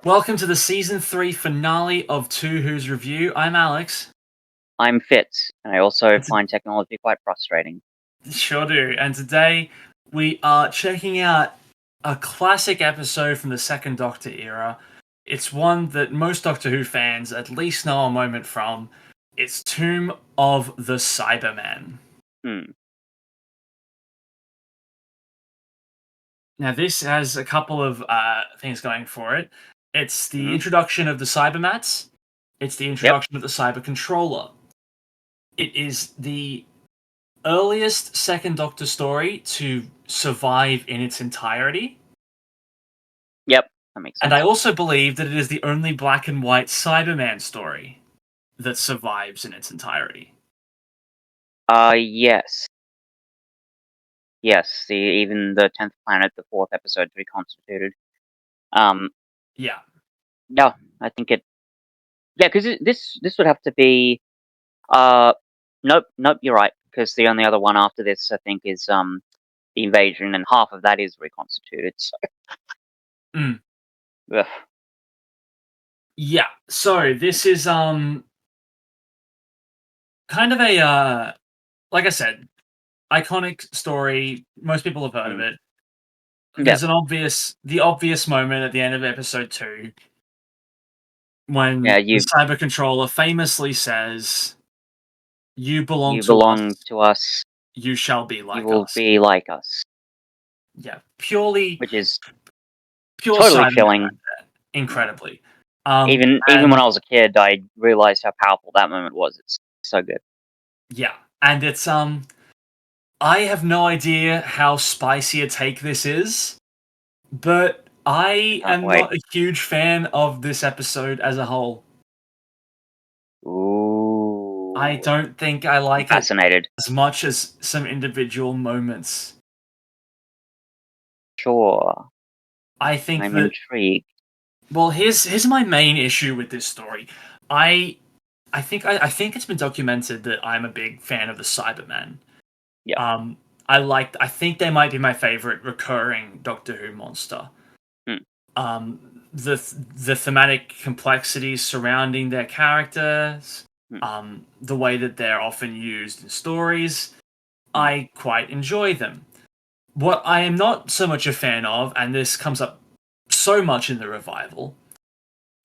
Welcome to the season 3 finale of Two Who's Review. I'm Alex. I'm Fitz, and I also find technology quite frustrating. Sure do. And today we are checking out a classic episode from the Second Doctor era. It's one that most Doctor Who fans at least know a moment from. It's Tomb of the Cybermen. Now, this has a couple of things going for it. It's the introduction of the Cybermats. It's the introduction of the Cyber Controller. It is the earliest Second Doctor story to survive in its entirety. Yep, that makes sense. And I also believe that it is the only black and white Cyberman story that survives in its entirety. Yes. Yes, even the 10th planet, the 4th episode, reconstituted. Yeah. No, I think it... Yeah, because this would have to be... Nope, you're right, because the only other one after this, I think, is, the invasion, and half of that is reconstituted, so... Ugh. Yeah, so this is, kind of a, like I said, iconic story. Most people have heard of it. There's the obvious moment at the end of episode 2 when the Cyber Controller famously says, "You belong to us. You shall be like us. You will be like us." Yeah, pure totally chilling. Incredibly. Even when I was a kid, I realized how powerful that moment was. It's so good. Yeah, and it's I have no idea how spicy a take this is, but I am not a huge fan of this episode as a whole. Ooh. I don't think I like it as much as some individual moments. Sure. I think I'm intrigued. Well, here's my main issue with this story. I think it's been documented that I'm a big fan of the Cybermen. Yeah. I think they might be my favorite recurring Doctor Who monster. The thematic complexities surrounding their characters, the way that they're often used in stories, I quite enjoy them. What I am not so much a fan of, and this comes up so much in the revival,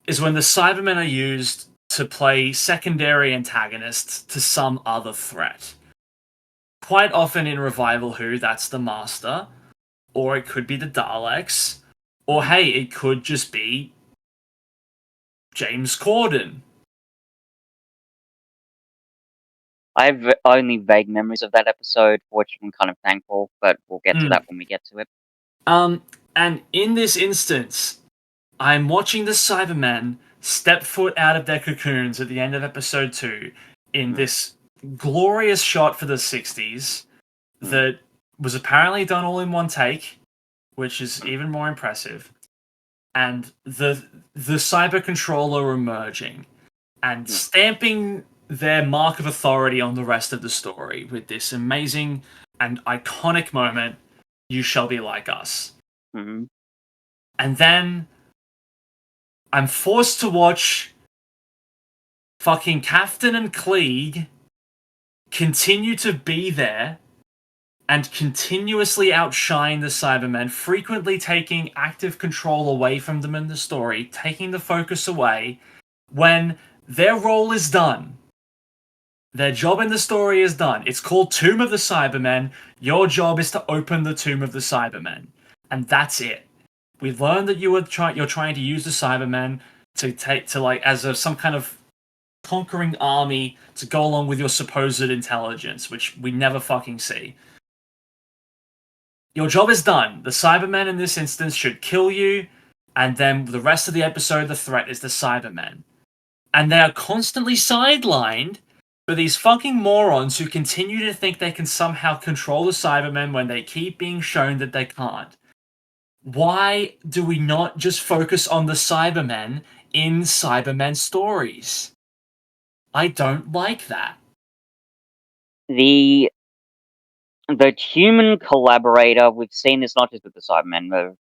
is when the Cybermen are used to play secondary antagonists to some other threat. Quite often in Revival Who, that's the Master, or it could be the Daleks, or hey, it could just be James Corden. I have only vague memories of that episode, for which I'm kind of thankful, but we'll get to that when we get to it. And in this instance, I'm watching the Cybermen step foot out of their cocoons at the end of episode 2 in this glorious shot for the 60s that was apparently done all in one take, which is even more impressive. And the Cyber Controller emerging and stamping their mark of authority on the rest of the story with this amazing and iconic moment, "You shall be like us." Mm-hmm. And then I'm forced to watch fucking Captain and Klieg continue to be there and continuously outshine the Cybermen, frequently taking active control away from them in the story, taking the focus away when their role is done. Their job in the story is done. It's called Tomb of the Cybermen. Your job is to open the Tomb of the Cybermen. And that's it. We've learned that you're trying to use the Cybermen as some kind of conquering army to go along with your supposed intelligence, which we never fucking see. Your job is done. The Cybermen in this instance should kill you, and then the rest of the episode, the threat is the Cybermen. And they are constantly sidelined for these fucking morons who continue to think they can somehow control the Cybermen when they keep being shown that they can't. Why do we not just focus on the Cybermen in Cybermen stories? I don't like that. The human collaborator, we've seen this not just with the Cybermen, but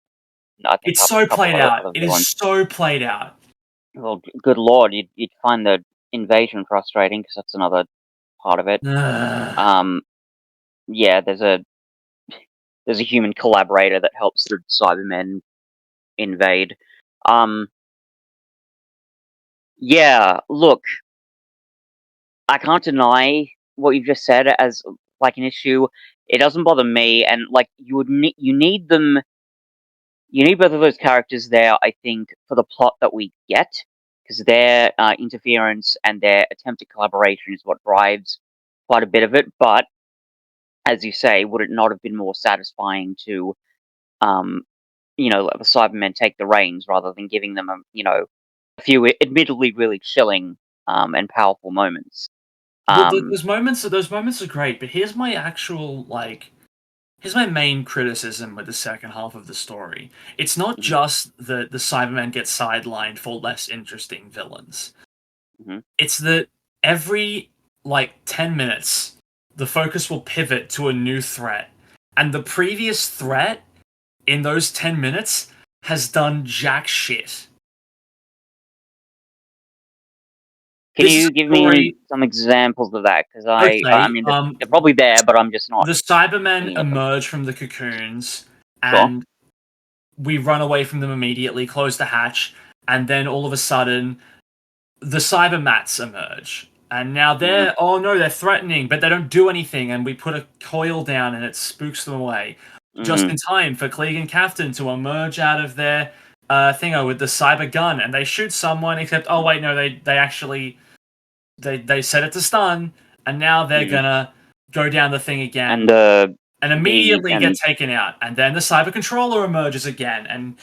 I think It's a so couple played of out. other It is villains. so played out. Well, good lord, you'd find the invasion frustrating because that's another part of it. Ugh. Yeah, there's a human collaborator that helps the Cybermen invade. Yeah, look, I can't deny what you've just said as like an issue. It doesn't bother me, and like you need them. You need both of those characters there, I think, for the plot that we get, because their interference and their attempt at collaboration is what drives quite a bit of it. But as you say, would it not have been more satisfying to, um, let the Cybermen take the reins rather than giving them, a few admittedly really chilling and powerful moments? Um, Those moments are great, but here's my actual here's my main criticism with the second half of the story. It's not mhm, just that the Cybermen get sidelined for less interesting villains. mhm, It's that every 10 minutes the focus will pivot to a new threat. And the previous threat in those 10 minutes has done jack shit. Can This is you a give me story. some examples of that? Because I Okay, mean, they're probably there, but I'm just not the Cybermen thinking of them. emerge from the cocoons, Sure. and we run away from them immediately, close the hatch, and then all of a sudden, the Cybermats emerge. And now Mm, they're threatening, but they don't do anything, and we put a coil down and it spooks them away. Just mm, in time for Klieg and Captain to emerge out of their thingo with the cyber gun, and they shoot someone, except, oh wait, no, they actually, they set it to stun, and now they're mm. gonna go down the thing And again and the immediately get and taken out. And then the cyber controller emerges again, and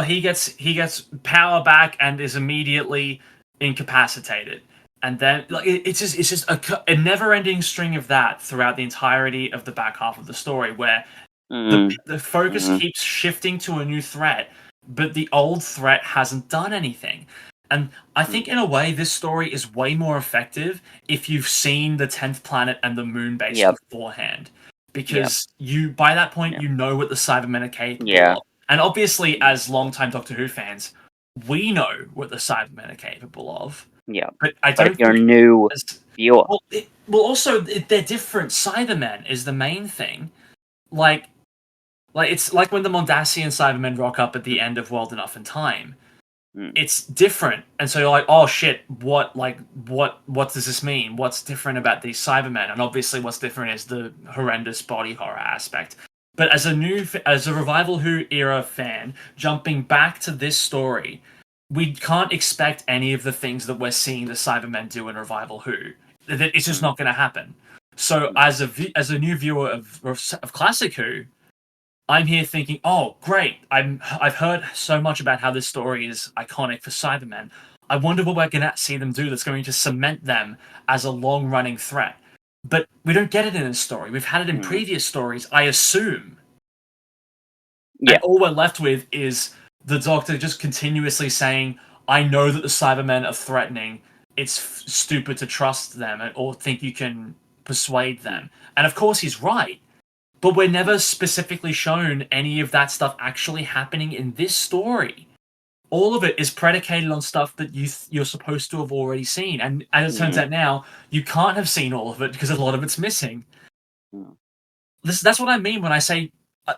he gets power back and is immediately incapacitated. And then it's just a never-ending string of that throughout the entirety of the back half of the story, where the mm, the focus mm, keeps shifting to a new threat, but the old threat hasn't done anything. And I mm. think in a way this story is way more effective if you've seen the 10th planet and the moon base Yep, beforehand, yep, because you by that point yep, you know what the Cybermen are capable yeah, of. And obviously, mm, as longtime Doctor Who fans, we know what the Cybermen are capable of. yeah. But I But if don't you're a think new as viewer, also they're different. Cybermen is the main thing. Like it's like when the Mondasian Cybermen rock up at the end of World Enough in Time. mm, It's different, and so you're like, oh shit, what does this mean? What's different about these Cybermen? And obviously, what's different is the horrendous body horror aspect. But as a Revival Who era fan, jumping back to this story, we can't expect any of the things that we're seeing the Cybermen do in Revival Who. It's just mm, not going to happen. So mm, as a new viewer of Classic Who, I'm here thinking, oh, great! I've heard so much about how this story is iconic for Cybermen. I wonder what we're gonna see them do that's going to cement them as a long-running threat. But we don't get it in this story. We've had it in mm. previous stories, I assume, and Yeah, all we're left with is the Doctor just continuously saying, "I know that the Cybermen are threatening. It's stupid to trust them or think you can persuade mm, them." And of course, he's right. But we're never specifically shown any of that stuff actually happening in this story. All of it is predicated on stuff that you're supposed to have already seen, and as it turns mm, out now, you can't have seen all of it because a lot of it's missing. mm, That's what I mean when I say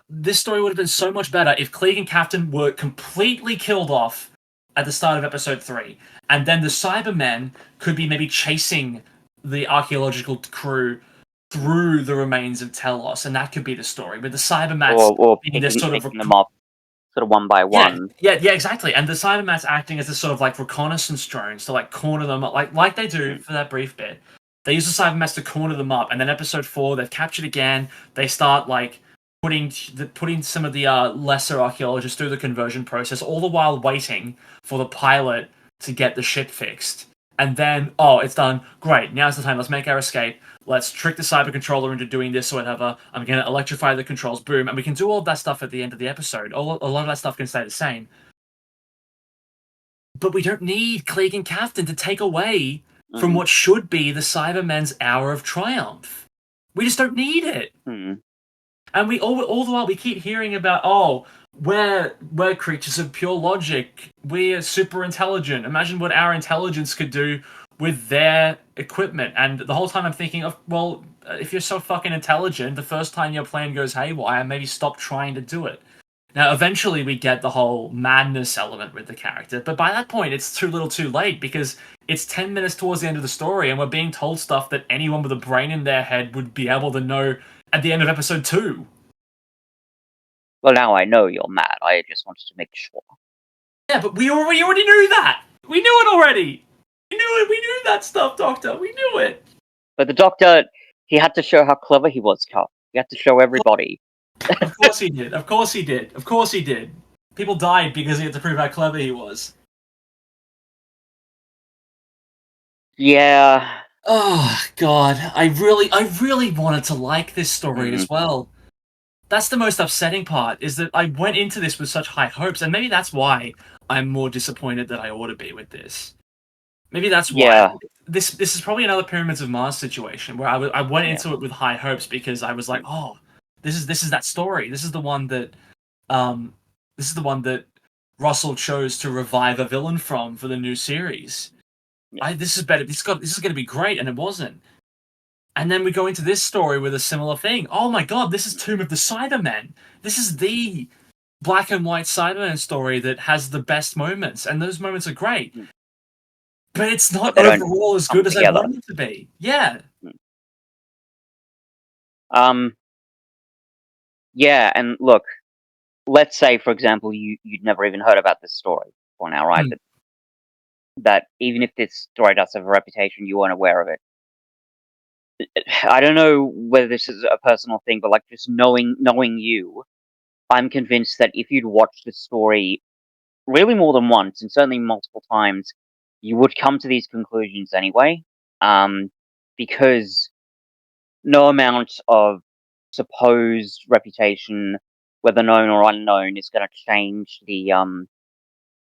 this story would have been so much better if Klieg and Captain were completely killed off at the start of episode 3, and then the Cybermen could be maybe chasing the archaeological crew mm. through the remains of Telos, and that could be the story. With the Cybermats Or being this sort of picking them up sort of one by yeah, one. yeah, exactly. And the Cybermats acting as this sort of reconnaissance drones to corner them up, like they do Mm, for that brief bit. They use the Cybermats to corner them up, and then episode 4 they've captured again. They start putting some of the lesser archaeologists through the conversion process, all the while waiting for the pilot to get the ship fixed. And then, oh, it's done. Great. Now's the time. Let's make our escape. Let's trick the cyber controller into doing this or whatever. I'm going to electrify the controls. Boom. And we can do all of that stuff at the end of the episode. A lot of that stuff can stay the same. But we don't need Klieg and Captain to take away from mm, what should be the Cybermen's hour of triumph. We just don't need it. mm, And we all the while we keep hearing about, oh, we're creatures of pure logic. We're super intelligent. Imagine what our intelligence could do with their equipment. And the whole time I'm thinking of, well, if you're so fucking intelligent, the first time your plan goes haywire, maybe stop trying to do it. Now, eventually, we get the whole madness element with the character, but by that point, it's too little too late because it's 10 minutes towards the end of the story, and we're being told stuff that anyone with a brain in their head would be able to know at the end of episode 2. Well, now I know you're mad. I just wanted to make sure. Yeah, but we already knew that! We knew it already! We knew it! We knew that stuff, Doctor! We knew it! But the Doctor, he had to show how clever he was, Carl. He had to show everybody. Of course he did. Of course he did. Of course he did. People died because he had to prove how clever he was. Yeah. Oh god, I really wanted to like this story as well. That's the most upsetting part, is that I went into this with such high hopes, and maybe that's why I'm more disappointed than I ought to be with this. Maybe that's why. Yeah. This is probably another Pyramids of Mars situation where I went Yeah. into it with high hopes because I was like, oh, this is that story. This is the one that um this is the one that Russell chose to revive a villain from for the new series. Yeah. This is better. This is going to be great, and it wasn't. And then we go into this story with a similar thing. Oh my god, this is Tomb of the Cybermen. This is the black and white Cybermen story that has the best moments, and those moments are great. But it's not But they don't overall as come good as I together. wanted it to be. Yeah. Yeah, and look, let's say, for example, you'd never even heard about this story before now, right? Mm. That even if this story does have a reputation, you weren't aware of it. I don't know whether this is a personal thing, but like just knowing you, I'm convinced that if you'd watched the story really more than once, and certainly multiple times, you would come to these conclusions anyway. Because no amount of supposed reputation, whether known or unknown, is going to change the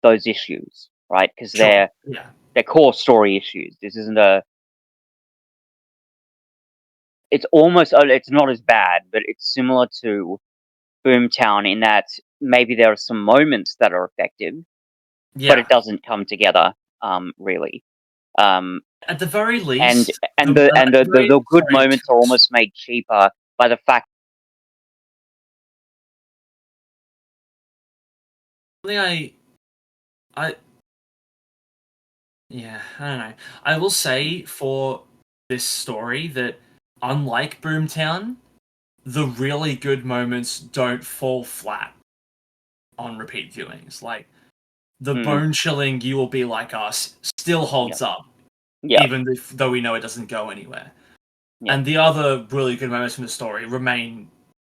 those issues, right? Because Sure. Yeah. they're core story issues. This isn't a. It's almost. It's not as bad, but it's similar to Boomtown in that maybe there are some moments that are effective, but Yeah. it doesn't come together really. Um, At the very and least, and the good sorry. moments are almost made cheaper by the fact. I yeah, I don't know. I will say for this story that unlike Boomtown, the really good moments don't fall flat on repeat viewings. Like the Mm, bone chilling "You Will Be Like Us" still yeah, holds up, yeah, even though we know it doesn't go anywhere. yeah, And the other really good moments from the story remain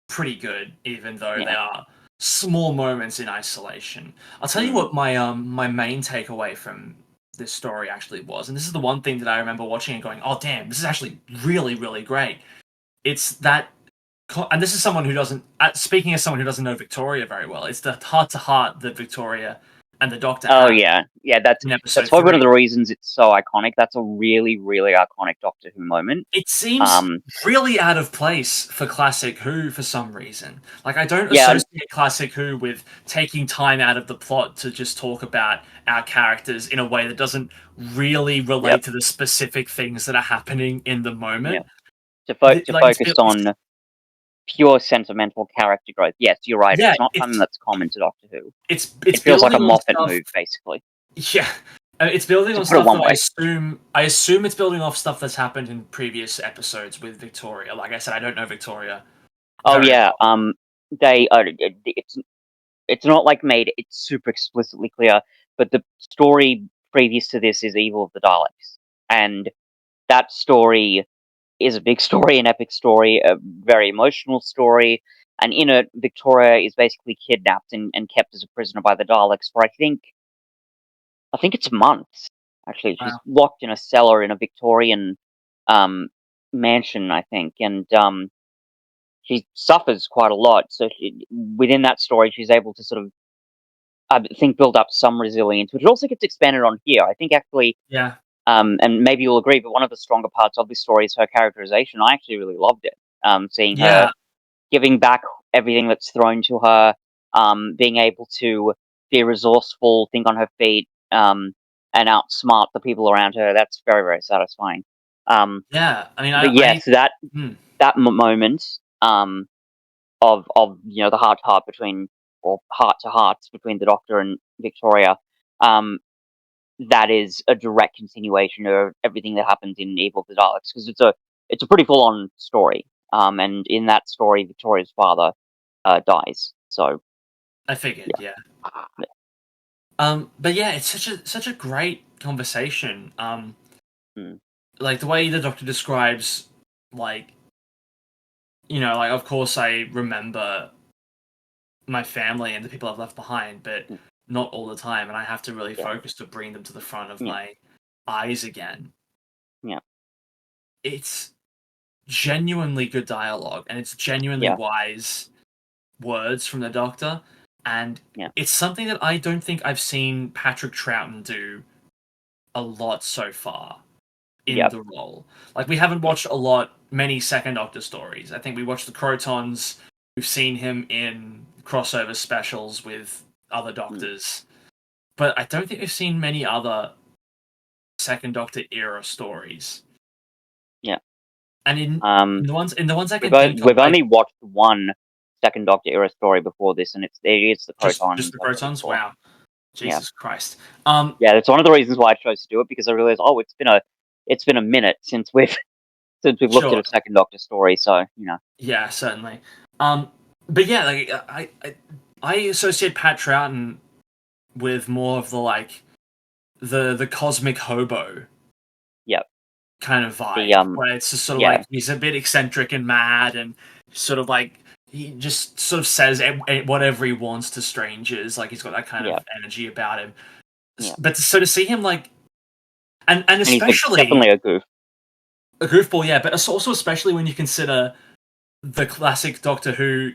pretty good, even though they yeah. are small moments in isolation. I'll tell you Mm, what my main takeaway from this story actually was, and this is the one thing that I remember watching and going, "Oh damn, this is actually really really great." It's that, and this is someone who doesn't. Speaking as someone who doesn't know Victoria very well, it's the heart to heart that Victoria and the Doctor Oh have yeah, yeah. in That's episode probably one of three. the reasons it's so iconic. That's a really, really iconic Doctor Who moment. It seems Um, really out of place for Classic Who for some reason. Like, I don't yeah, associate Classic Who with taking time out of the plot to just talk about our characters in a way that doesn't really yep, relate to the specific things that are happening in the yeah. moment. To Like, focus on pure sentimental character growth. Yes, you're right. yeah, It's not something that's common to Doctor Who. it's It feels like a building on Moffat stuff. move, basically, Yeah, it's building to on put it stuff one that way. I assume it's building off stuff that's happened in previous episodes with Victoria. Like I said, I don't know Victoria Oh very yeah. well. They it's not like made it's super explicitly clear, but the story previous to this is Evil of the Daleks, and that story is a big story, an epic story, a very emotional story. And in it, Victoria is basically kidnapped and kept as a prisoner by the Daleks for I think it's months. Actually, she's Wow. locked in a cellar in a Victorian um, mansion, I think, and she suffers quite a lot. So within that story, she's able to sort of I think build up some resilience, which also gets expanded on here. I think actually Yeah. and maybe you'll agree, but one of the stronger parts of this story is her characterization. I actually really loved it. Seeing her Yeah. giving back everything that's thrown to her, being able to be resourceful, think on her feet, and outsmart the people around her. That's very, very satisfying. Yeah, I mean, But yes, hmm, that moment of the heart to heart between, or heart to hearts between the Doctor and Victoria, that is a direct continuation of everything that happens in Evil of the Daleks, because it's a pretty full on story. And in that story, Victoria's father dies. So I figured, yeah. yeah, But yeah, it's such a great conversation. mm, Like the way the Doctor describes, like, like, of course I remember my family and the people I've left behind, but mm, not all the time, and I have to really yeah, focus to bring them to the front of yeah, my eyes again. yeah, It's genuinely good dialogue, and it's genuinely yeah, wise words from the Doctor, and yeah, it's something that I don't think I've seen Patrick Troughton do a lot so far in yeah, the role. Like, we haven't yeah, watched many Second Doctor stories. I think we watched the Crotons. We've seen him in crossover specials with other mm, Doctors, but I don't think we've seen many other Second Doctor era stories. yeah. And in Um, the ones I can think of, we've only watched one Second Doctor era story before this, and it's the just Crotons, the I'm pretty Crotons. sure. Wow, Yeah, Jesus Christ. yeah. That's one of the reasons why I chose to do it, because I realized, it's been a minute since we've since we've looked at Sure. a Second Doctor story. So Yeah, certainly. But yeah, like I associate Pat Troughton with more of the like the cosmic hobo yeah, kind of the vibe, where it's just sort of yeah, like he's a bit eccentric and mad, and sort of like he just sort of says whatever he wants to strangers. Like, he's got that kind yeah, of energy about him. yeah. But so to see him like, and And he's especially definitely a goof. a goofball, yeah, but also especially when you consider the classic Doctor Who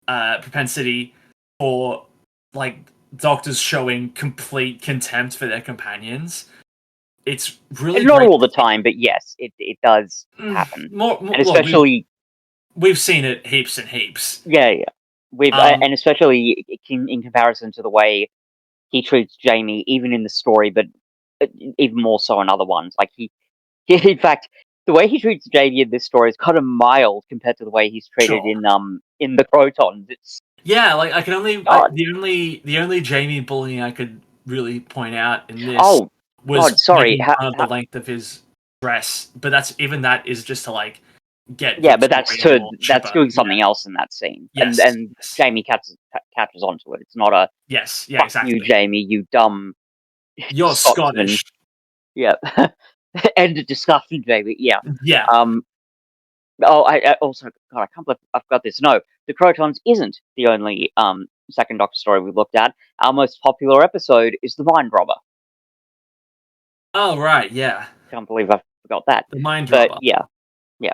propensity for like doctors showing complete contempt for their companions. It's really And not great. all the time, but yes, it does happen, More, and look, especially we've seen it heaps and heaps. yeah, yeah. We've Um, and especially in comparison to the way he treats Jamie, even in the story, but even more so in other ones. Like in fact, the way he treats Jamie in this story is kind of mild compared to the way he's treated sure. in the Crotons. It's Yeah, like I can only God. the only Jamie bullying I could really point out in this Oh God, was sorry. making fun of the length of his dress, but that is just to like get Yeah, but Victoria or that's Chipper. doing Yeah. something else in that scene, and Yes. Yes. Jamie catches onto it. It's not a Yes. Yeah. fuck you, Exactly. Jamie, you dumb You're Scotsman. Scottish. Yeah, end of discussion, Jamie. Yeah. Yeah. Um. Oh, I also, God, I can't believe I've got this. No, the Crotons isn't the only Second Doctor story we looked at. Our most popular episode is the Mind Robber. Oh right. Yeah. Can't believe I forgot that. The mind But robber. yeah, yeah.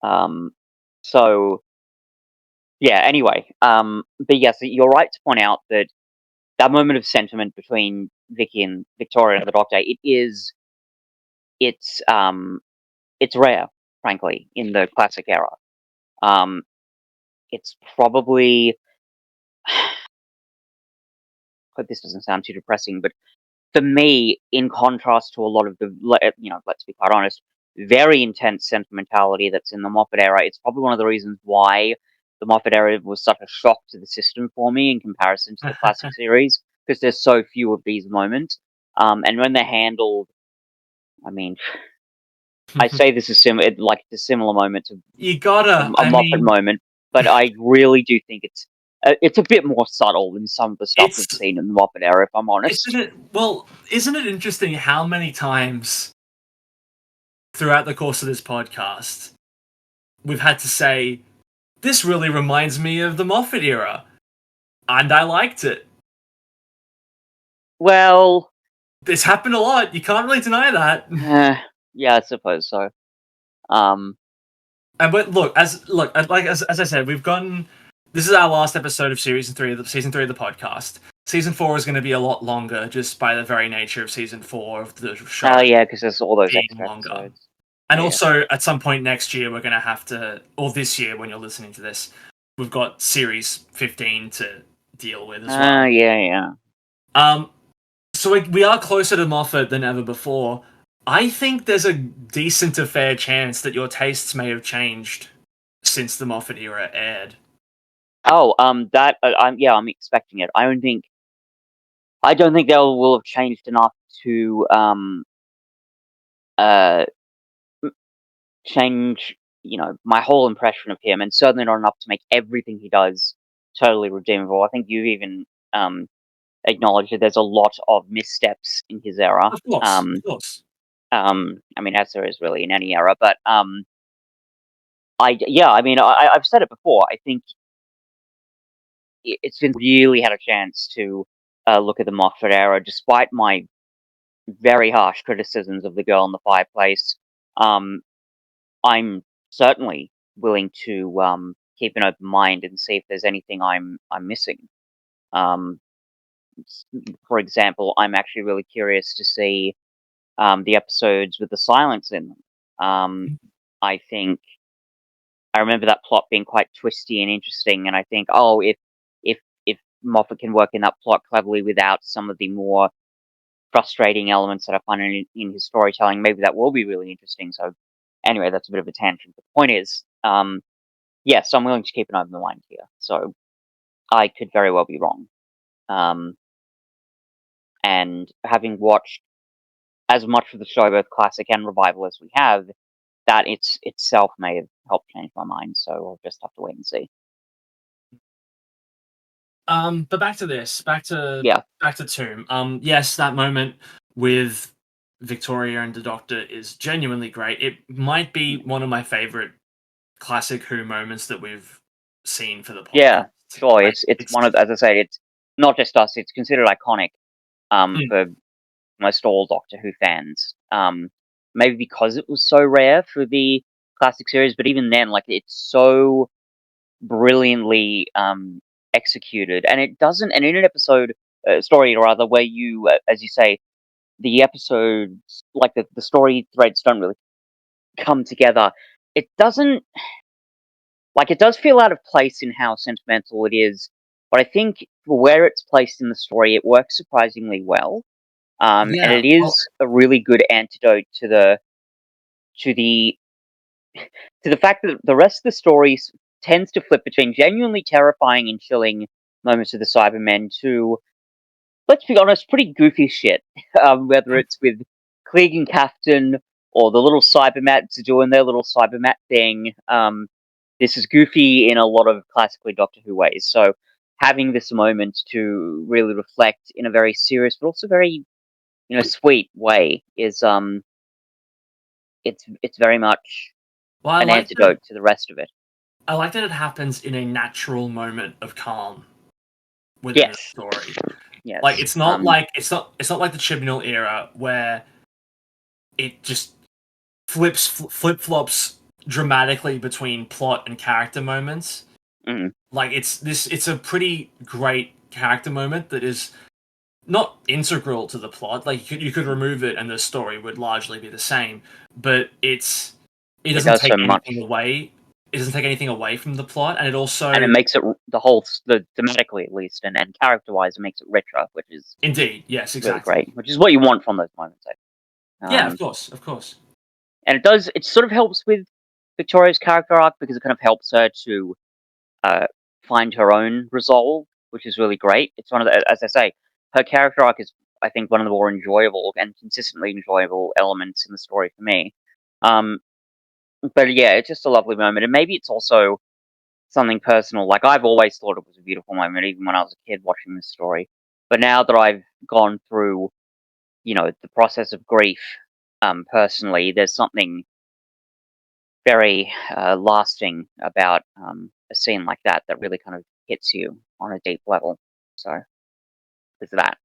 Um. So yeah. Anyway. But yes, you're right to point out that that moment of sentiment between Vicky and Victoria and the Doctor, it's it's rare, frankly, in the classic era. Um, it's probably, hope this doesn't sound too depressing, but for me, in contrast to a lot of the, let's be quite honest, very intense sentimentality that's in the Moffat era, it's probably one of the reasons why the Moffat era was such a shock to the system for me in comparison to the classic series, because there's so few of these moments. And when they're handled, I mean, I say this is like it's a similar moment to You gotta. a I Moffat mean, moment, but I really do think it's a bit more subtle than some of the stuff we've it's seen in the Moffat era, if I'm isn't honest. it? Well, isn't it interesting how many times throughout the course of this podcast we've had to say this really reminds me of the Moffat era, and I liked it. Well, This happened a lot. You can't really deny that. yeah, I suppose so. Um, And but as I said, we've gotten. This is our last episode of season three of the podcast. Season 4 is going to be a lot longer, just by the very nature of season 4 of the oh show yeah, because there's all those being extra longer. episodes. And Yeah, also, at some point next year, we're going to have to, or this year when you're listening to this, we've got series 15 to deal with as well. Yeah. So we are closer to Moffat than ever before. I think there's a decent to fair chance that your tastes may have changed since the Moffat era aired. Oh, I'm expecting it. I don't think they will have changed enough to uh change, my whole impression of him, and certainly not enough to make everything he does totally redeemable. I think you've even acknowledged that there's a lot of missteps in his era. Of course, of course. I mean, as there is really in any era, but I've said it before. I think it's been really had a chance to look at the Moffat era, despite my very harsh criticisms of The Girl in the Fireplace. Um, I'm certainly willing to keep an open mind and see if there's anything I'm missing. Um, for example, I'm actually really curious to see the episodes with the silence in them. I think I remember that plot being quite twisty and interesting, and I think, oh, if if Moffat can work in that plot cleverly without some of the more frustrating elements that I find in his storytelling, maybe that will be really interesting. So, anyway, that's a bit of a tangent. But the point is, yes, I'm willing to keep an open mind here. So, I could very well be wrong. And having watched as much of the show, both classic and revival, as we have, that itself may have helped change my mind. So, we'll just have to wait and see. But back to this, back to Yeah. Tomb. Yes, that moment with Victoria and the Doctor is genuinely great. It might be one of my favorite classic Who moments that we've seen for the podcast. Yeah, sure. Like, It's one of, as I said, it's not just us. It's considered iconic for most all Doctor Who fans. Maybe because it was so rare for the classic series, but even then, like, it's so brilliantly executed, and it doesn't. And in an episode, story rather, where you, as you say, the episodes, like the story threads don't really come together. It doesn't. Like, it does feel out of place in how sentimental it is, but I think for where it's placed in the story, it works surprisingly well. And yeah, it well, is a really good antidote to the to the fact that the rest of the story tends to flip between genuinely terrifying and chilling moments of the Cybermen to, let's be honest, pretty goofy shit. Whether it's with Klieg and Captain or the little Cybermats doing their little Cybermat thing. This is goofy in a lot of classically Doctor Who ways. So having this moment to really reflect in a very serious but also very, sweet way is it's very much well, I an like that. antidote to the rest of it. I like that it happens in a natural moment of calm within the Yes. story. Yes. Like it's not like it's not like the Chibnall era where it just flip flops dramatically between plot and character moments. Mm. Like it's a pretty great character moment that is not integral to the plot. Like you could remove it and the story would largely be the same. But it It doesn't does take so much. anything away. It doesn't take anything away from the plot, and it also And it makes it the thematically at least, and character wise, it makes it richer, which is indeed, yes, really exactly. great. Which is what you want from those moments. Yeah, of course, of course. And it does. It sort of helps with Victoria's character arc because it kind of helps her to uh, find her own resolve, which is really great. It's one of the, as I say, her character arc is, I think, one of the more enjoyable and consistently enjoyable elements in the story for me. But yeah, it's just a lovely moment, and maybe it's also something personal. Like, I've always thought it was a beautiful moment, even when I was a kid watching this story. But now that I've gone through, the process of grief, personally, there's something very lasting about a scene like that that really kind of hits you on a deep level. So there's that.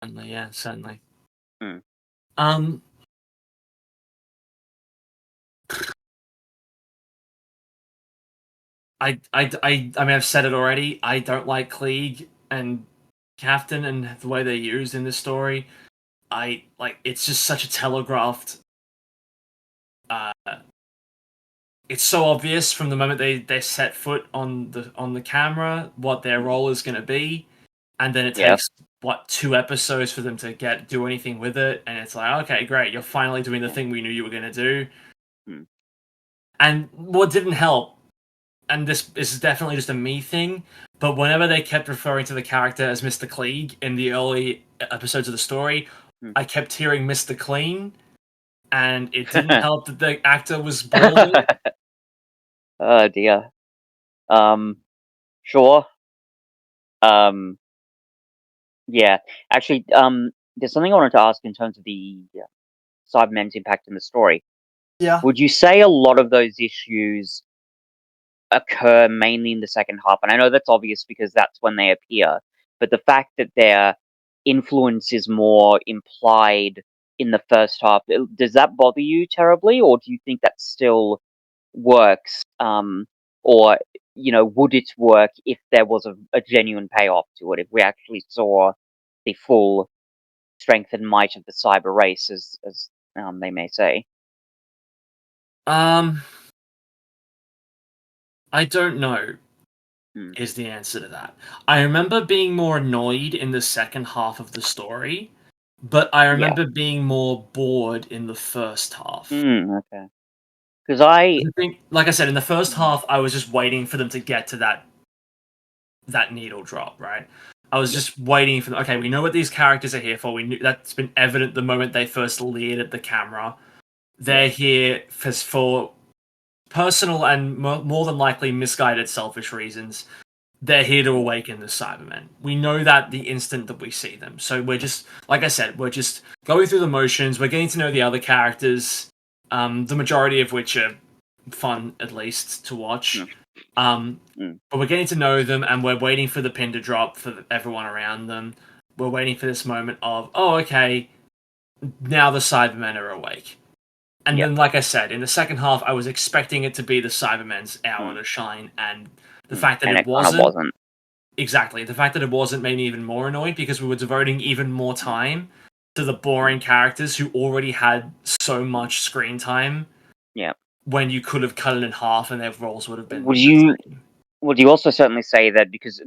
Certainly, yeah, certainly. Mm. Um, I mean, I've said it already. I don't like Klieg and Captain and the way they're used in this story. I like it's just such a telegraphed uh, it's so obvious from the moment they set foot on the camera what their role is going to be, and then it Yeah. takes what 2 episodes for them to do anything with it, and it's like, okay, great, you're finally doing the Yeah. thing we knew you were going to do. Hmm. And what didn't help, and this is definitely just a me thing, but whenever they kept referring to the character as Mr. Klieg in the early episodes of the story, Hmm. I kept hearing Mr. Clean, and it didn't help that the actor was balding. Oh dear. Sure. Um, yeah. Actually, there's something I wanted to ask in terms of the Cybermen's impact in the story. Yeah. Would you say a lot of those issues occur mainly in the second half? And I know that's obvious because that's when they appear, but the fact that their influence is more implied in the first half, does that bother you terribly, or do you think that still works? Or would it work if there was a genuine payoff to it? If we actually saw the full strength and might of the cyber race, as they may say. Um, I don't know, Hmm. is the answer to that. I remember being more annoyed in the second half of the story, but I Yeah. remember being more bored in the first half. Okay. Because I. I think, like I said, in the first Mm, half, I was just waiting for them to get to that needle drop, right? I was yeah. just waiting for them. Okay, we know what these characters are here for. We knew that's been evident the moment they first leered at the camera. Yeah. They're here for personal and more than likely misguided, selfish reasons. They're here to Yeah. awaken the Cybermen. We know that the instant that we see them. So we're just, like I said, we're just going through the motions. We're getting to know the other characters, the majority of which are fun, at least, to Mm, watch. mm, But we're getting to know them, and we're waiting for the pin to drop for everyone around them. We're waiting for this moment of, oh, okay, now the Cybermen are awake. And yeah. then, like I said, in the second half, I was expecting it to be the Cybermen's hour Mm, to shine, and the mm. fact that And it it kind of wasn't, wasn't. exactly, the fact that it wasn't made me even more annoyed because we were devoting even more Mm, time to the mm, boring characters who already had so mm. much screen time Yeah. when you could have cut it in half and their roles would have Would been the you same. would you also certainly say that because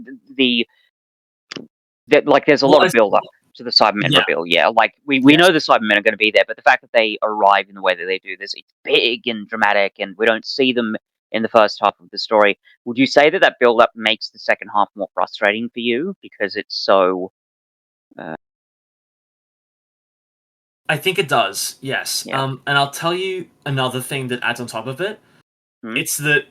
that like there's a Well, lot of build up to the Cybermen yeah, reveal, yeah. Like we yes. know the Cybermen are going to be there, but the fact that they arrive in the way that they do, this it's big and dramatic, and we don't see them in the first half of the story. Would you say that that build up makes the second half more frustrating for you because it's so? Uh, I think it does, yes. yeah. And I'll tell you another thing that adds on top of it. Hmm? It's that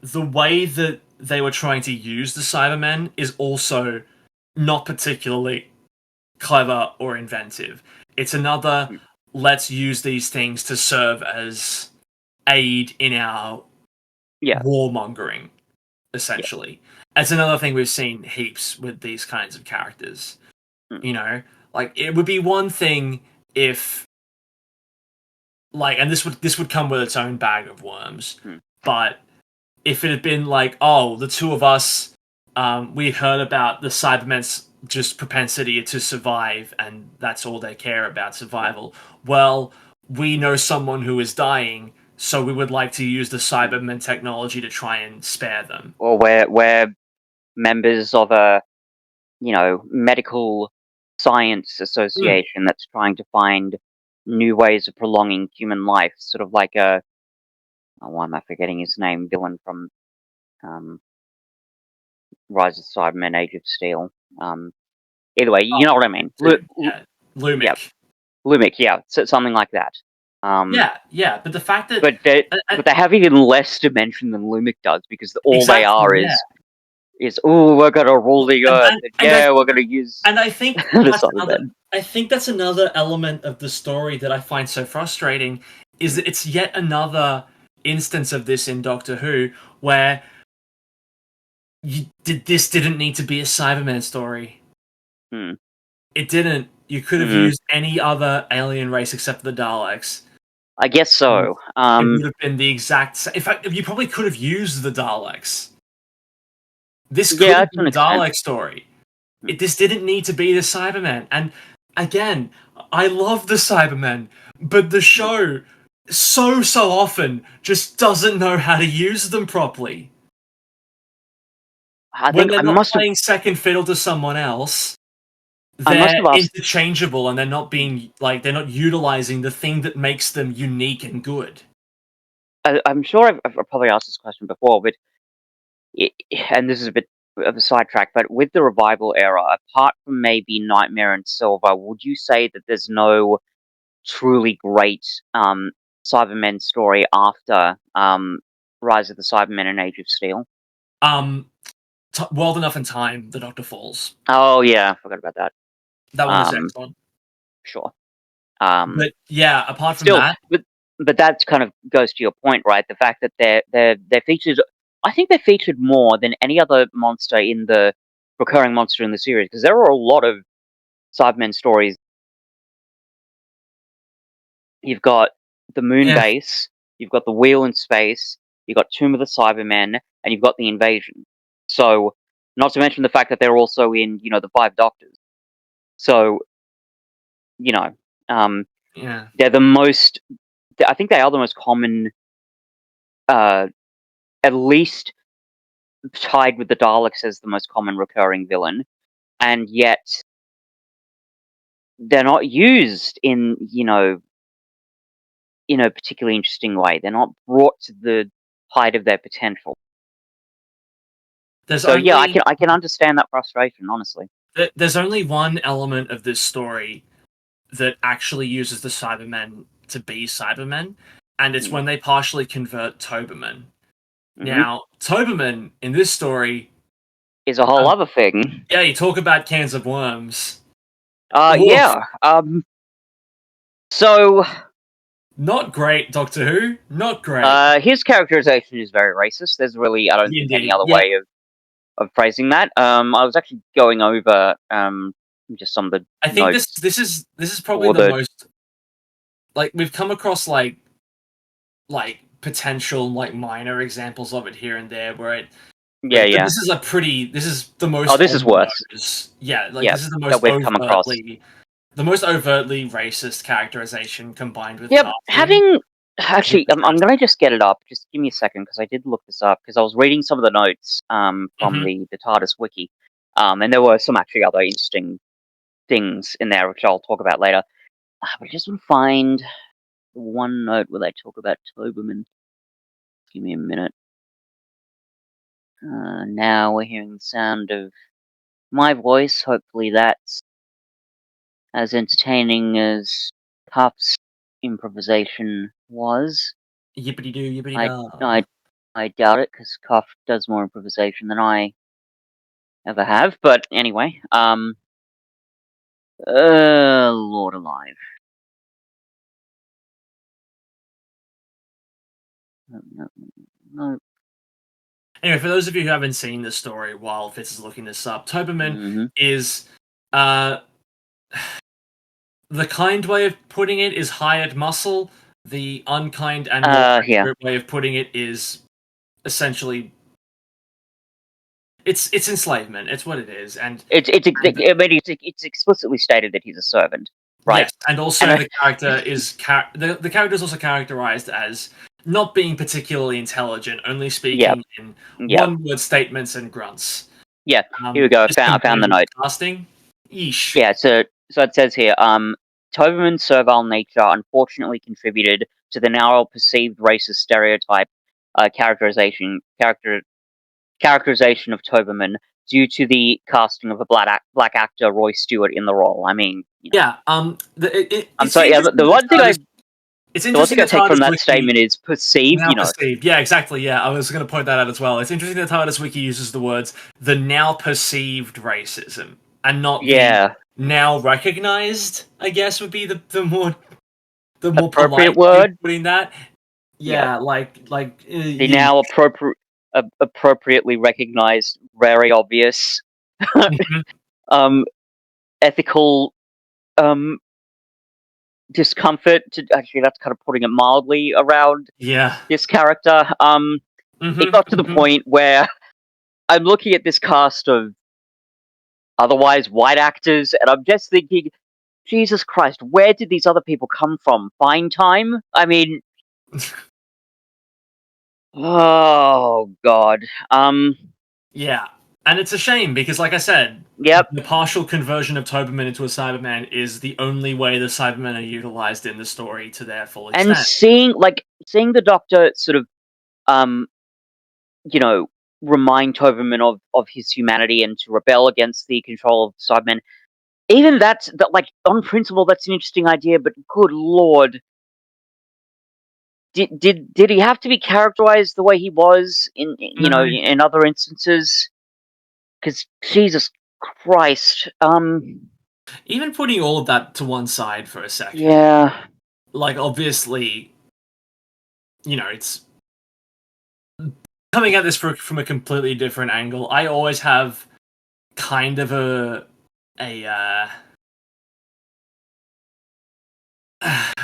the way that they were trying to use the Cybermen is also not particularly clever or inventive. It's another, Hmm. let's use these things to serve as aid in our Yeah. warmongering, Yeah. essentially. It's another thing we've seen heaps with these kinds of characters. Hmm. You know, like it would be one thing if, like, and this would come with its own bag of worms, Hmm. but if it had been like, oh, the two of us, we heard about the Cybermen's just propensity to survive, and that's all they care about, Yeah. survival. Well, we know someone who is dying, so we would like to use the Hmm. Cybermen technology to try and spare them. Or we're members of a medical science Mm, association that's trying to find new ways of prolonging human life, sort of like a why am I forgetting his name? Villain from um, Rise of the Cybermen, Age of Steel. Either way, you know what I mean. dude, yeah, Yeah, Lumic. Lumic. Yeah, so something like that. Um, Yeah, but the fact that, but they and but they have even less dimension than Lumic does because all they exactly, are yeah. is oh, we're gonna rule the and, earth, and, and and I yeah, we're gonna use And I think the that's another. Cybermen. I think that's another element of the story that I find so frustrating is Mm, that it's yet another instance of this in Doctor Who where this didn't need to be a Cyberman story. mm, It didn't. You could have mm. used any other alien race except for the Daleks. I guess so. It would have been the exact same. In fact, you probably could have used the Daleks. This could Yeah, have to been an a extent. Dalek story. Mm, This didn't need to be the Cybermen. And again, I love the Cybermen, but the mm, show so often just doesn't know how to use them properly. I When think they're not playing second fiddle to someone else, I must they're have asked. interchangeable and they're not being like they're not utilizing the thing that makes them unique and good. I'm sure I've probably asked this question before, but and this is a bit of a sidetrack, but with the revival era, apart from maybe Nightmare and Silver, would you say that there's no truly great Cybermen story after Rise of the Cybermen and Age of Steel? Um, World Enough in Time, The Doctor Falls. Oh yeah, I forgot about that. That one was excellent. Sure. But yeah, apart from Still, that, but that kind of goes to your point, right? The fact that they're featured. I think they're featured more than any other monster in the recurring monster in the series, because there are a lot of Cybermen stories. You've got the moon yeah, base, you've got the wheel in space, you've got Tomb of the Cybermen, and you've got the invasion. So, not to mention the fact that they're also in, the Five Doctors. So, you know, um, yeah. they're the most. I think they are the most common, at least tied with the Daleks as the most common recurring villain, and yet they're not used in a particularly interesting way. They're not brought to the height of their potential. There's So yeah, only I can understand that frustration, honestly. there's only one element of this story that actually uses the Cybermen to be Cybermen, and it's Mm. when they partially convert Tobermen. Hmm. Now, Toberman in this story, Is a whole um, other thing. yeah, you talk about cans of worms. Oof, Yeah. So, not great, Doctor Who. Not great. his characterization is very racist. There's really, I don't think, any Indeed. other Yeah, way of phrasing that. I was actually going over just some of the I think this notes this is this is probably for the the. most like we've come across like potential like minor examples of it here and there where it Yeah, like but yeah. this is the Oh, most this is on the worse. nose. Yeah, like Yeah, this is that we've come across. the most overtly racist characterization combined with Yep. casting. Having Which actually, is I'm just gonna just get it up. Just give me a second because I did look this up because I was reading some of the notes from Mhm. the TARDIS wiki, and there were some actually other interesting things in there which I'll talk about later. But I just want to find one note where they talk about Toberman. Give me a minute. Now we're hearing the sound of my voice. Hopefully that's as entertaining as Puff's improvisation was. Yippity doo, yippity I da. I I doubt it because Cuff does more improvisation than I ever have. But anyway, Lord alive. No, no, no. Anyway, for those of you who haven't seen this story while Fitz is looking this up, Toberman Mm-hmm. is uh the kind way of putting it is hired muscle. The unkind and more Yeah. accurate way of putting it is essentially it's enslavement. It's what it is, and I mean, it's explicitly stated that he's a servant, right? yes, and And also the character is the character is also characterized as not being particularly intelligent, only yeah, speaking in yeah, one-word statements and grunts. yeah. Here we go. Just I found combined the with note. casting, yeesh. Yeah, so it says here, Toberman's servile nature unfortunately contributed to the now perceived racist stereotype characterization of Toberman due to the casting of a black actor Roy Stewart in the role. I mean, Yeah, I'm it's sorry. Yeah, interesting that it's the one interesting thing I that take from TARDIS that Wiki statement is perceived. now perceived. Yeah, exactly. Yeah, I was going to point that out as well. It's interesting that TARDIS Wiki uses the words "the now perceived racism" and not the Yeah, now recognized. I guess would be the more appropriate polite way of word. putting that. Yeah, Yeah, the now appropriately recognized, very obvious, mhm. um, ethical um discomfort. Actually, that's kind of putting it mildly around Yeah. this character. It got to the Mhm. point where I'm looking at this cast of otherwise white actors, and I'm just thinking, Jesus Christ, where did these other people come from? Fine Time? I mean, Oh God. Yeah. And it's a shame because, like I said, Yep. the partial conversion of Toberman into a Cyberman is the only way the Cybermen are utilized in the story to their full And extent. seeing the Doctor sort of um you know remind Toberman of his humanity and to rebel against the control of Cybermen. Even that like on principle that's an interesting idea, but good lord, did he have to be characterized the way he was in No. in other instances? Because Jesus Christ, Even putting all of that to one side for a second, yeah, like, obviously, it's coming at this from a completely different angle. I always have kind of a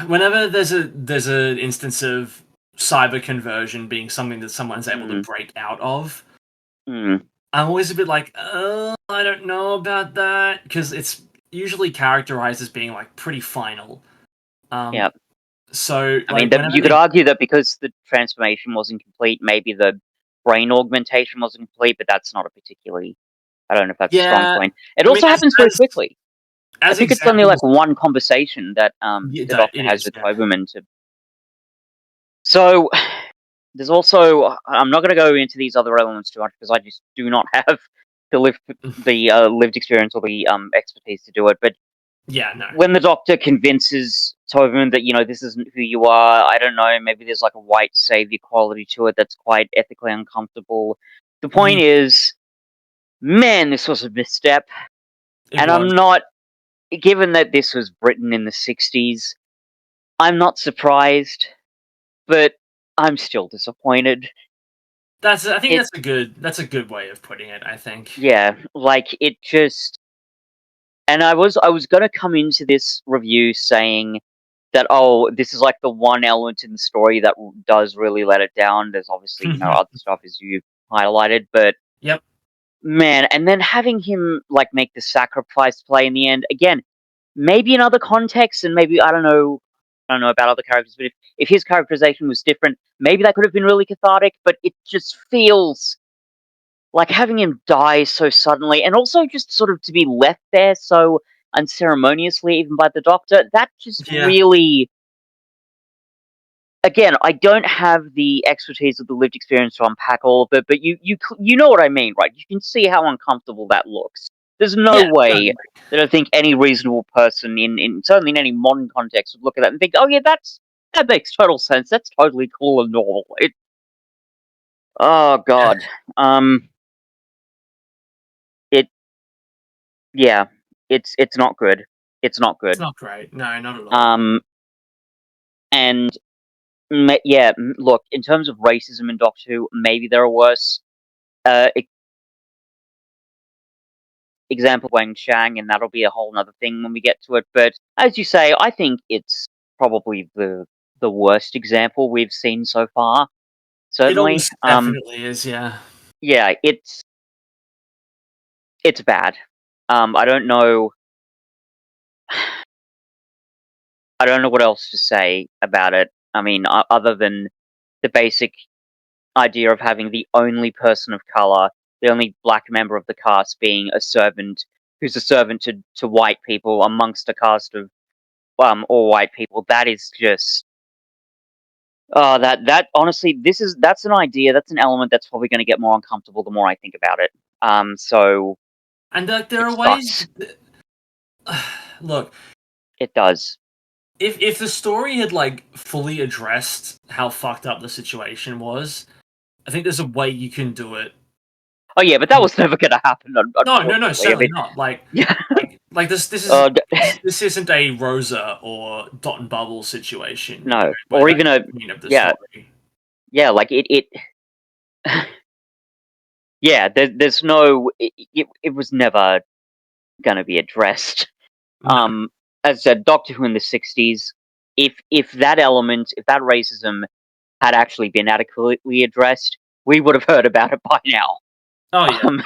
whenever there's an instance of cyber conversion being something that someone's able to mm, break out of, mm, I'm always a bit like, oh, I don't know about that, because it's usually characterized as being like pretty final. yeah. So I mean, like whenever you could they, argue that because the transformation wasn't complete, maybe the brain augmentation wasn't complete, but that's not a particularly. I don't know if that's a strong yeah, point. It I mean, also happens very quickly. I as think it's only like examples, one conversation that the Doctor it has is, with yeah. Toberman to. So there's also I'm not going to go into these other elements too much because I just do not have the lived experience or the expertise to do it. But Yeah, no. when the Doctor convinces Toberman that this isn't who you are, I don't know, maybe there's like a white savior quality to it that's quite ethically uncomfortable. The point Yeah, is, man, this was a misstep, it and I'm was. not. Given that this was written in the '60s, I'm not surprised, but I'm still disappointed. I think It, that's a good way of putting it, I think. yeah, like it just. And I was gonna come into this review saying that this is like the one element in the story that does really let it down. There's obviously other stuff as you highlighted, but Yep. man, and then having him like make the sacrifice play in the end again, maybe in other contexts, and maybe I don't know about other characters, but if his characterization was different, maybe that could have been really cathartic. But it just feels like having him die so suddenly, and also just sort of to be left there so unceremoniously, even by the Doctor. That just Yeah. really, again, I don't have the expertise of the lived experience to unpack all of it, but you know what I mean, right? You can see how uncomfortable that looks. There's no Yeah, way certainly. that I think any reasonable person in certainly in any modern context would look at that and think, oh yeah, that makes total sense. That's totally cool and normal. Oh Yeah. god, um, it yeah, it's not good. It's not It's good. not great. No, not at all. Um, and look, in terms of racism in Doctor Who, maybe there are worse. Uh, example Wang Shang, and that'll be a whole other thing when we get to it. But as you say, I think it's probably the worst example we've seen so far. It Certainly, almost definitely is, yeah. yeah, it's bad. I don't know. I don't know what else to say about it. I mean, other than the basic idea of having the only person of color, the only black member of the cast being a servant who's a servant to white people amongst a cast of all white people. That is just that honestly, that's an idea, that's an element that's probably going to get more uncomfortable the more I think about it. So And there it are ways. sucks. Look, It does. if the story had like fully addressed how fucked up the situation was, I think there's a way you can do it. Oh yeah, but that was never going to happen, No, no, no, unfortunately. I certainly mean, not. Like, yeah. like this. This is Uh, this isn't a Rosa or Dot and Bubble situation, no, where or that's even a the point of the yeah, story. yeah, like it yeah, there's no it was never going to be addressed. No. As I said, Doctor Who in the '60s, if that element, if that racism had actually been adequately addressed, we would have heard about it by now. Oh yeah. Um,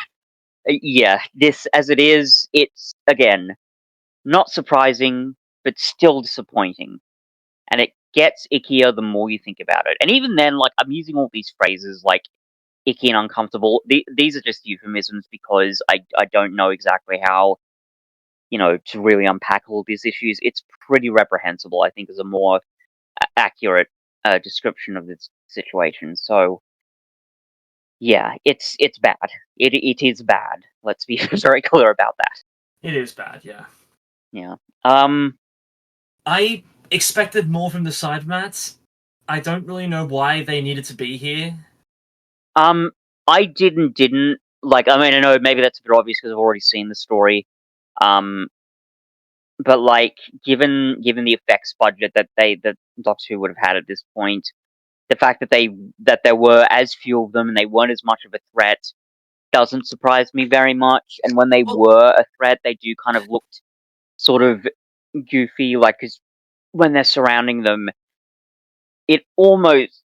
yeah, this as it is, it's again not surprising, but still disappointing, and it gets ickier the more you think about it. And even then, like, I'm using all these phrases like icky and uncomfortable. These are just euphemisms because I don't know exactly how, to really unpack all these issues. It's pretty reprehensible, I think, is a more accurate description of this situation. So, yeah, it's bad. It is bad. Let's be very clear about that. It is bad, yeah. Yeah. Um. I expected more from the Cybermats. I don't really know why they needed to be here. Um. I didn't like. I mean, I know maybe that's a bit obvious because I've already seen the story. Um. But like, given the effects budget that Doctor Who would have had at this point, the fact that there were as few of them and they weren't as much of a threat doesn't surprise me very much. And when they Well, were a threat, they do kind of looked sort of goofy, like, because when they're surrounding them, it almost,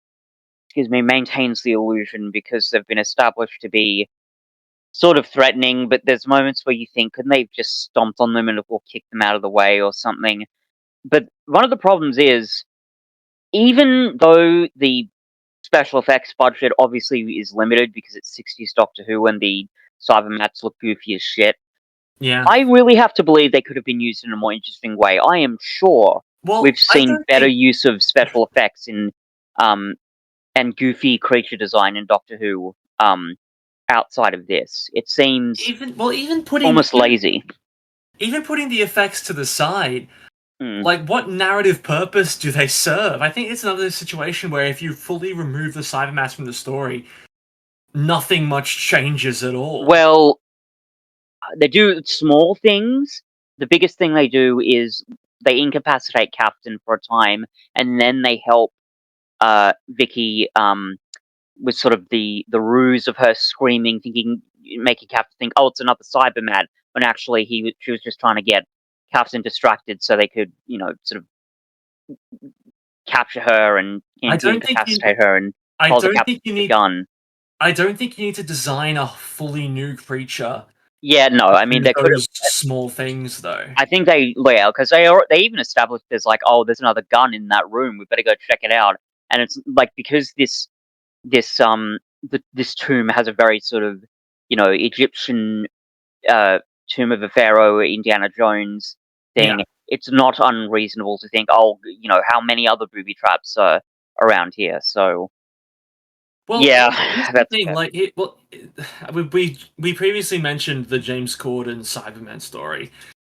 excuse me, maintains the illusion because they've been established to be sort of threatening. But there's moments where you think, couldn't they have just stomped on them and or kicked them out of the way or something? But one of the problems is, even though the special effects budget obviously is limited because it's 60s Doctor Who and the Cybermats look goofy as shit, yeah. I really have to believe they could have been used in a more interesting way. I am sure Well, we've I seen don't better think use of special effects in um and goofy creature design in Doctor Who outside of this. It seems even almost lazy. even putting the effects to the side, Hmm. like what narrative purpose do they serve? I think it's another situation where if you fully remove the Cybermats from the story, nothing much changes at all. Well, they do small things. The biggest thing they do is they incapacitate Captain for a time, and then they help Vicky with sort of the ruse of her screaming, thinking, making Captain think, oh, it's another Cyberman, when actually she was just trying to get Captain distracted so they could, sort of capture her and I to don't think you incapacitate her and I hold the don't Captain think you with a need gun. I don't think you need to design a fully new creature Yeah, no, to I mean do they could have. those small things though. I think because they even established there's like, oh, there's another gun in that room. We better go check it out. And it's like, because this tomb has a very sort of, Egyptian uh, Tomb of the Pharaoh, Indiana Jones Yeah. thing. It's not unreasonable to think, oh, how many other booby traps are around here. So Well, yeah, here's the that's thing. fair. We previously mentioned the James Corden Cyberman story,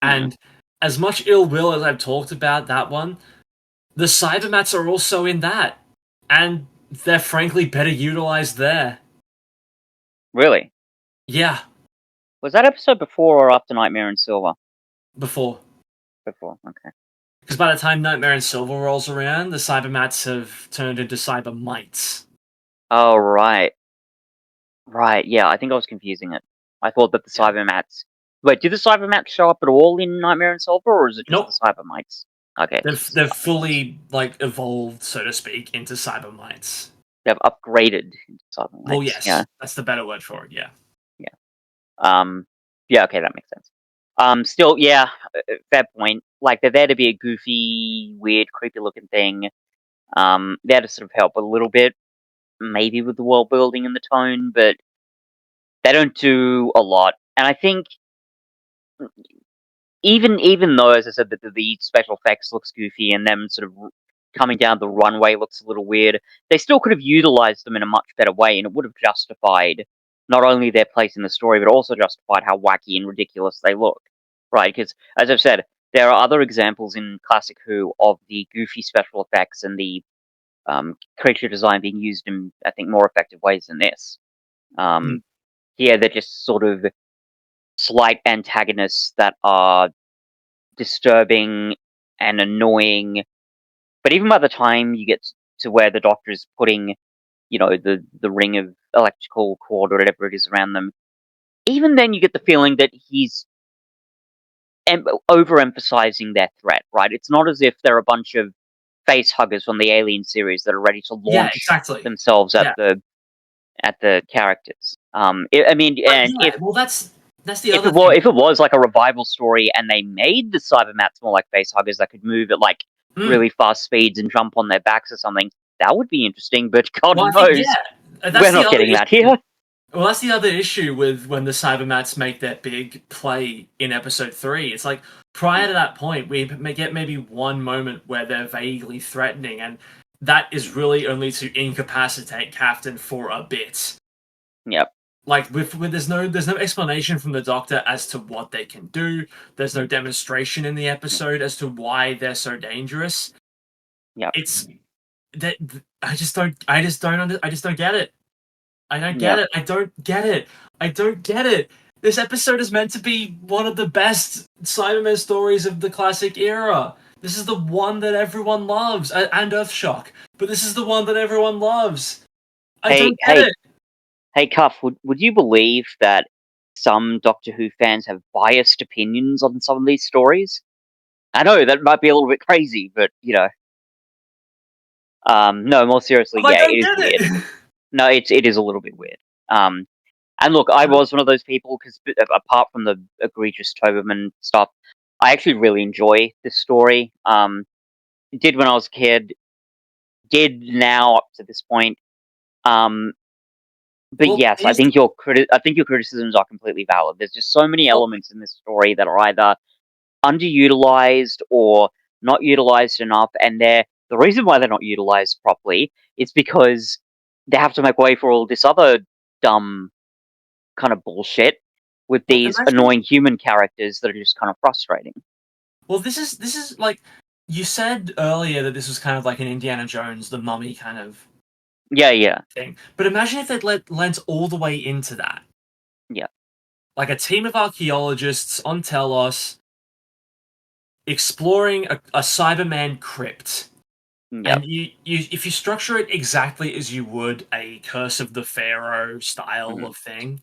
Mm, and as much ill will as I've talked about that one, the Cybermats are also in that, and they're frankly better utilized there. really? Yeah, Was that episode before or after Nightmare in Silver? before. Before. Okay. Because by the time Nightmare and Silver rolls around, the Cybermats have turned into Cybermites. Oh right. Right, yeah, I think I was confusing it. I thought that the Yeah. Cybermats. Wait, do the Cybermats show up at all in Nightmare and Silver, or is it just the Nope. Cybermites? Okay, it's just the They've Cybermites. fully like evolved, so to speak, into Cybermites. They've upgraded into Well, Cybermites. Yeah, yes, that's the better word for it. Yeah. yeah. Yeah, okay, that makes sense. Still, yeah, fair point. Like, they're there to be a goofy, weird, creepy-looking thing. There to sort of help a little bit, maybe with the world building and the tone, but they don't do a lot. And I think even though, as I said, that the special effects looks goofy and them sort of coming down the runway looks a little weird, they still could have utilized them in a much better way, and it would have justified not only their place in the story, but also justified how wacky and ridiculous they look. Right? Because, as I've said, there are other examples in Classic Who of the goofy special effects and the creature design being used in, I think, more effective ways than this. Hmm. Um, Here, they're just sort of slight antagonists that are disturbing and annoying. But even by the time you get to where the Doctor is putting, the ring of electrical cord or whatever it is around them, even then you get the feeling that he's overemphasizing their threat. Right? It's not as if they're a bunch of face huggers from the Alien series that are ready to Yeah, launch exactly. themselves at Yeah. the characters. I mean, But and yeah, well, that's the if other it was thing. if it was like a revival story and they made the Cybermats more like face huggers that could move at like really fast speeds and jump on their backs or something. That would be interesting, but God Well, I think knows that's we're the not other getting that issue. here. Well, that's the other issue with when the Cybermats make their big play in episode 3. It's like prior to that point, we may get maybe one moment where they're vaguely threatening, and that is really only to incapacitate Captain for a bit. Yep. Like with there's no explanation from the Doctor as to what they can do. There's no demonstration in the episode as to why they're so dangerous. Yep. It's that I just don't get it. I don't get Yep. it. I don't get it. I don't get it. This episode is meant to be one of the best Cybermen stories of the classic era. This is the one that everyone loves, and Earthshock. But this is the one that everyone loves. I Hey, don't get hey, it. hey, Cuff. Would you believe that some Doctor Who fans have biased opinions on some of these stories? I know that might be a little bit crazy, but no, more seriously, I yeah, it don't is get weird. it. No, it is a little bit weird. And look, I was one of those people because apart from the egregious Toberman stuff, I actually really enjoy this story. Did when I was a kid, did now up to this point. Um, but Well, yes, I think your criticisms are completely valid. There's just so many well, elements in this story that are either underutilized or not utilized enough, and the reason why they're not utilized properly is because they have to make way for all this other dumb kind of bullshit with these imagine. annoying human characters that are just kind of frustrating. Well, this is like you said earlier that this was kind of like an Indiana Jones, the Mummy kind of Yeah, yeah, thing. But imagine if they'd lent all the way into that. yeah, Like a team of archaeologists on Telos exploring a Cyberman crypt. yep, And you if you structure it exactly as you would a Curse of the Pharaoh style mm-hmm, of thing,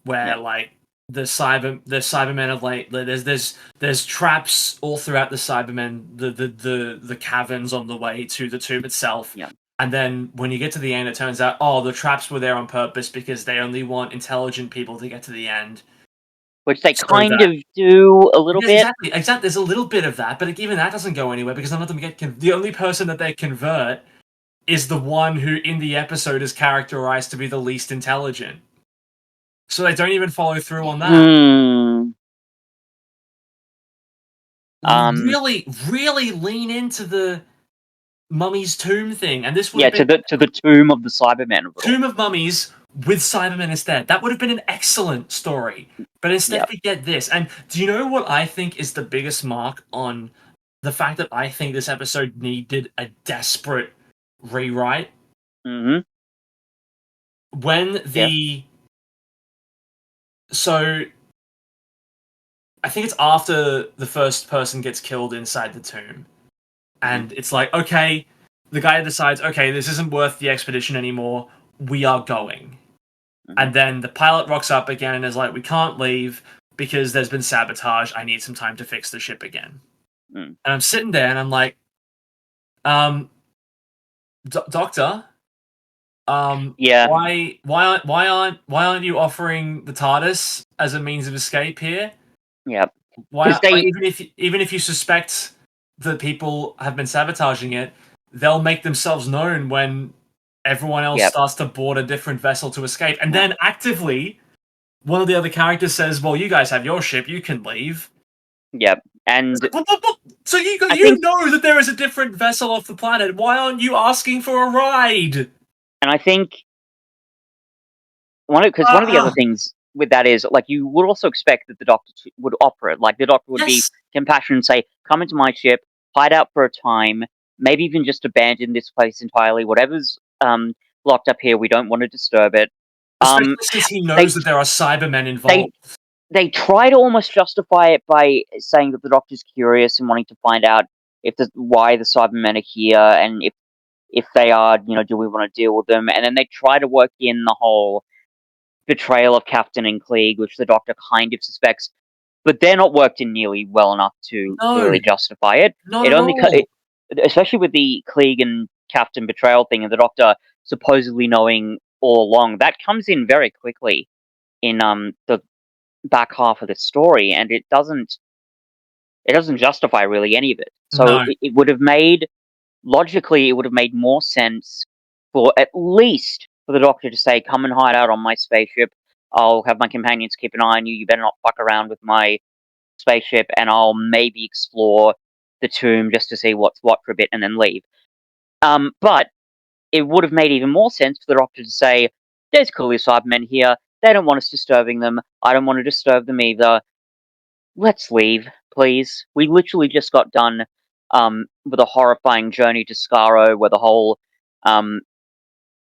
where yep, like the Cybermen of like there's traps all throughout the Cybermen the caverns on the way to the tomb itself. yep. And then when you get to the end, it turns out, oh, the traps were there on purpose because they only want intelligent people to get to the end. Which they So kind that of do a little yes, bit. exactly, exactly. There's a little bit of that, but even that doesn't go anywhere because none of them get the only person that they convert is the one who in the episode is characterized to be the least intelligent. So they don't even follow through on that. Hmm. Um. Really, really lean into the Mummy's Tomb thing, and this would Yeah, have been to the tomb of the Cybermen of it all. Tomb of Mummies with Cybermen instead. That would have been an excellent story. But instead, Yep. we get this. And do you know what I think is the biggest mark on the fact that I think this episode needed a desperate rewrite? Mm-hmm. When Yeah. the. So. I think it's after the first person gets killed inside the tomb. Mm-hmm. And it's like, okay, the guy decides, okay, this isn't worth the expedition anymore. We are going. Mm-hmm. And then the pilot rocks up again and is like, we can't leave because there's been sabotage. I need some time to fix the ship again. Mm. And I'm sitting there and I'm like, um, Doctor, Yeah. why aren't you offering the TARDIS as a means of escape here? Yeah. Why, Because like, they even if you suspect that people have been sabotaging it, they'll make themselves known when everyone else yeah. starts to board a different vessel to escape, and Yeah. then actively one of the other characters says, "Well, you guys have your ship, you can leave." Yeah. And So I you think know that there is a different vessel off the planet. Why aren't you asking for a ride? and I think one of the other Ah, things with that is like you would also expect that the doctor would offer it. Like the doctor would be yes, compassionate and say, "Come into my ship, hide out for a time, maybe even just abandon this place entirely. Whatever's locked up here, we don't want to disturb it." especially Um, since he knows they that there are Cybermen they involved. they try to almost justify it by saying that the doctor's curious and wanting to find out if why the Cybermen are here and if they are, do we want to deal with them? And then they try to work in the whole betrayal of Captain and Klieg, which the Doctor kind of suspects, but they're not worked in nearly well enough to No, really justify it. not It at only, all. especially with the Klieg and Captain betrayal thing, and the Doctor supposedly knowing all along, that comes in very quickly in the back half of the story, and It doesn't justify really any of it. So No. it would have made, logically, it would have made more sense for at least for the Doctor to say, "Come and hide out on my spaceship. I'll have my companions keep an eye on you. You better not fuck around with my spaceship, and I'll maybe explore the tomb just to see what's what for a bit and then leave." But it would have made even more sense for the Doctor to say, "There's clearly Cybermen here. They don't want us disturbing them. I don't want to disturb them either. Let's leave, please." We literally just got done with a horrifying journey to Skaro, um,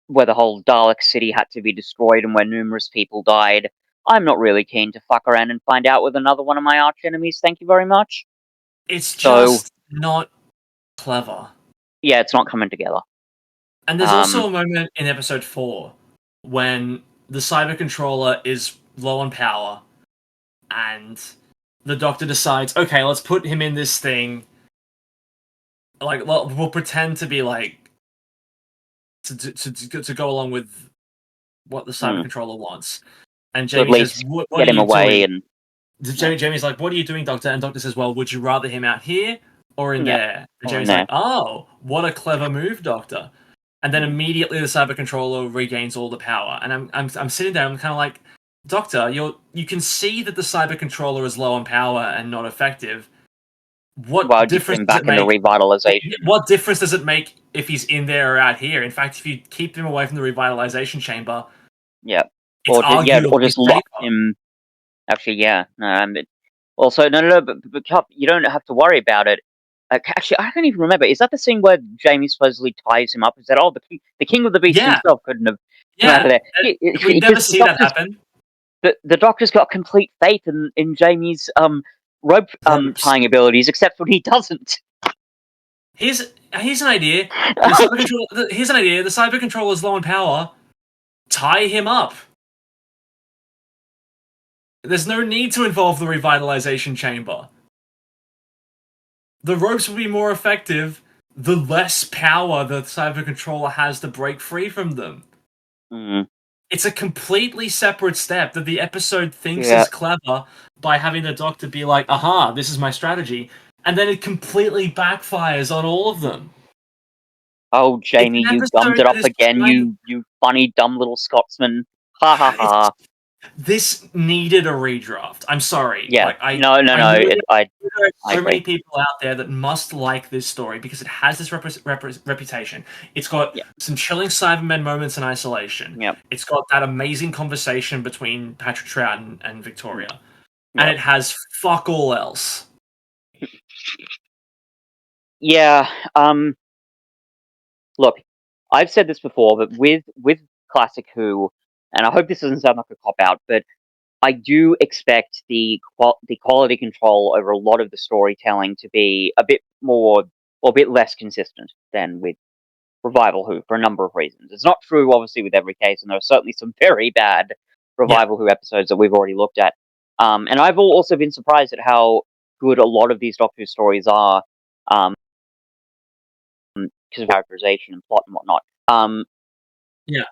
where the whole Dalek city had to be destroyed and where numerous people died. I'm not really keen to fuck around and find out with another one of my arch enemies. Thank you very much. It's So just not clever. yeah, it's not coming together. And there's also a moment in episode 4 when the cyber controller is low on power and the Doctor decides, okay, let's put him in this thing. Like, we'll pretend to be like to go along with what the cyber controller wants. And To at Jamie says, least "What get are him you away doing?" and Jamie's like, "What are you doing, Doctor?" And Doctor says, "Well, would you rather him out here or in yeah, there?" And or in Jamie's there. like, "Oh, what a clever move, Doctor." And then immediately the cyber controller regains all the power. And I'm sitting there, I'm kind of like, Doctor, you can see that the cyber controller is low on power and not effective. Why What would you put difference him does back it in the make? revitalization? What difference does it make if he's in there or out here? In fact, if you keep him away from the revitalization chamber, Yeah, it's or arguably just lock safer. him. Actually, yeah. Also, no, but Cup, you don't have to worry about it. Actually, I don't even remember. Is that the scene where Jamie supposedly ties him up? Is that the king of the beasts Yeah, himself couldn't have come out yeah. of there? We never Because see that happen. the Doctor's got complete faith in Jamie's rope Ropes. tying abilities, except when he doesn't. Here's an idea. Here's an idea. The cyber controller is low on power. Tie him up. There's no need to involve the revitalization chamber. The ropes will be more effective the less power the cyber controller has to break free from them. Mm, It's a completely separate step that the episode thinks yeah. is clever by having the Doctor be like, aha, this is my strategy. And then it completely backfires on all of them. Oh, It's Jamie, an you gummed episode it that up is again, trying. you funny dumb little Scotsman. Ha ha It's ha. this needed a redraft. I'm sorry. Yeah. Like I No. know I there are so many agree. people out there that must like this story because it has this reputation. It's got Yeah. some chilling Cybermen moments in isolation. Yep. It's got that amazing conversation between Patrick Troughton and Victoria, and Yep. it has fuck all else. Yeah. Look, I've said this before, but with Classic Who, and I hope this doesn't sound like a cop out, but I do expect the quality control over a lot of the storytelling to be a bit more or a bit less consistent than with Revival Who for a number of reasons. It's not true, obviously, with every case, and there are certainly some very bad Yeah. Revival Who episodes that we've already looked at. And I've also been surprised at how good a lot of these Doctor Who stories are, because of characterization and plot and whatnot. Yeah.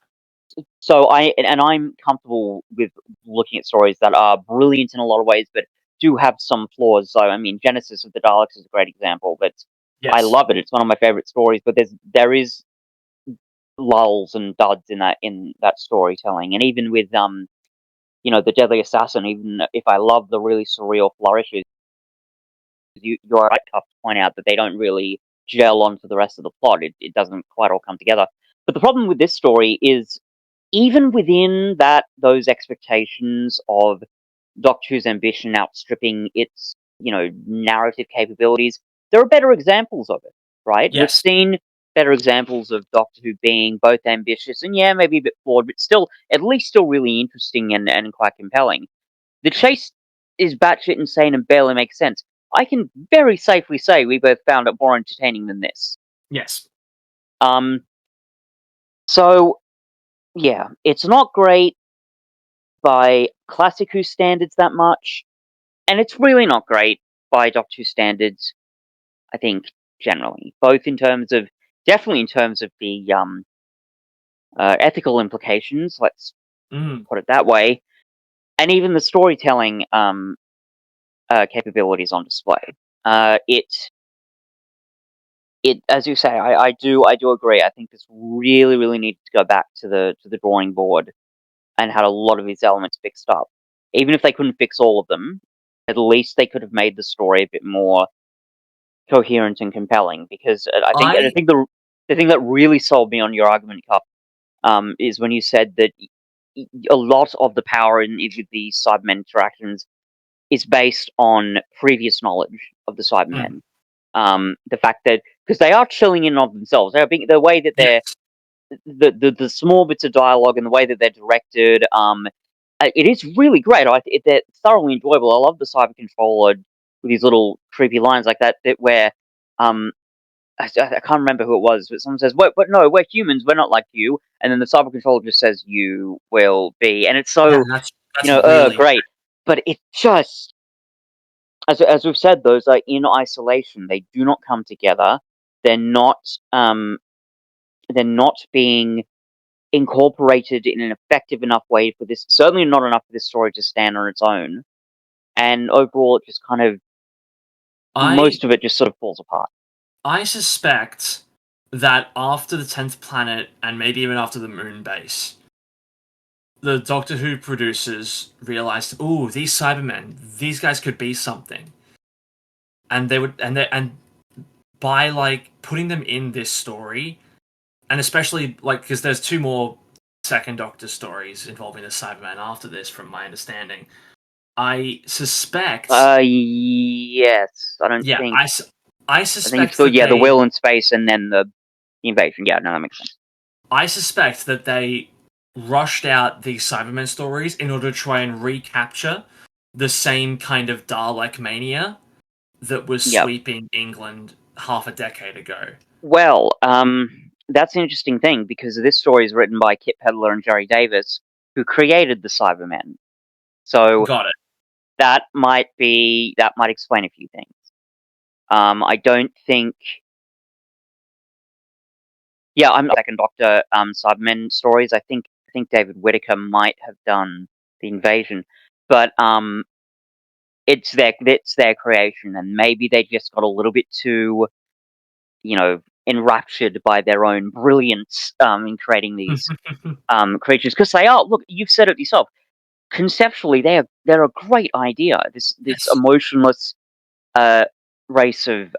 So I'm comfortable with looking at stories that are brilliant in a lot of ways, but do have some flaws. So I mean, Genesis of the Daleks is a great example, but I Yes. love it. It's one of my favorite stories. But there is lulls and duds in that storytelling, and even with the Deadly Assassin. Even if I love the really surreal flourishes, you're right, Cuff, to point out that they don't really gel onto the rest of the plot. It doesn't quite all come together. But the problem with this story is, even within those expectations of Doctor Who's ambition outstripping its, narrative capabilities, there are better examples of it, right? We've Yes. seen better examples of Doctor Who being both ambitious and, yeah, maybe a bit flawed, but still, at least still really interesting and quite compelling. The chase is batshit insane and barely makes sense. I can very safely say we both found it more entertaining than this. Yes. So, yeah, it's not great by Classic Who standards that much, and it's really not great by Doctor Who standards, I think, generally. Both definitely in terms of the ethical implications, let's put it that way, and even the storytelling capabilities on display. It as you say, I do agree. I think this really needed to go back to the drawing board and had a lot of these elements fixed up. Even if they couldn't fix all of them, at least they could have made the story a bit more coherent and compelling. Because I I think the thing that really sold me on your argument, Cup, is when you said that a lot of the power in each of the Cybermen interactions is based on previous knowledge of the mm, Cybermen. The fact that because they are chilling in on themselves, they're being the way that yes, they're the small bits of dialogue and the way that they're directed. It is really great. They're thoroughly enjoyable. I love the cyber controller with these little creepy lines like that. That where um I can't remember who it was, but someone says, "But no, we're humans. We're not like you." And then the cyber controller just says, "You will be," and it's yeah, so that's really great. But it just as we've said, those are in isolation. They do not come together. They're not um they're not being incorporated in an effective enough way for this. Certainly not enough for this story to stand on its own. And overall, it just kind of I most of it just sort of falls apart. I suspect that after the 10th planet and maybe even after the moon base, the Doctor Who producers realized, oh, these Cybermen, these guys could be something, and and by like putting them in this story, and especially like because there's two more second Doctor stories involving the Cybermen after this, from my understanding. I suspect, Yes, I don't yeah, think. I I think it's suspect the that the they will in space and then the invasion. Yeah, no, that makes sense. I suspect that they rushed out these Cybermen stories in order to try and recapture the same kind of Dalek mania that was Yeah. sweeping England half a decade ago. Well, that's an interesting thing because this story is written by Kit Pedler and Jerry Davis, who created the Cybermen. So Got it. that might explain a few things. I don't think. Yeah, I'm not second Doctor Cybermen stories. I think David Whittaker might have done the invasion, but it's their creation, and maybe they just got a little bit too enraptured by their own brilliance in creating these creatures because they are. Look, you've said it yourself. Conceptually, they're a great idea. This Yes. emotionless uh, race of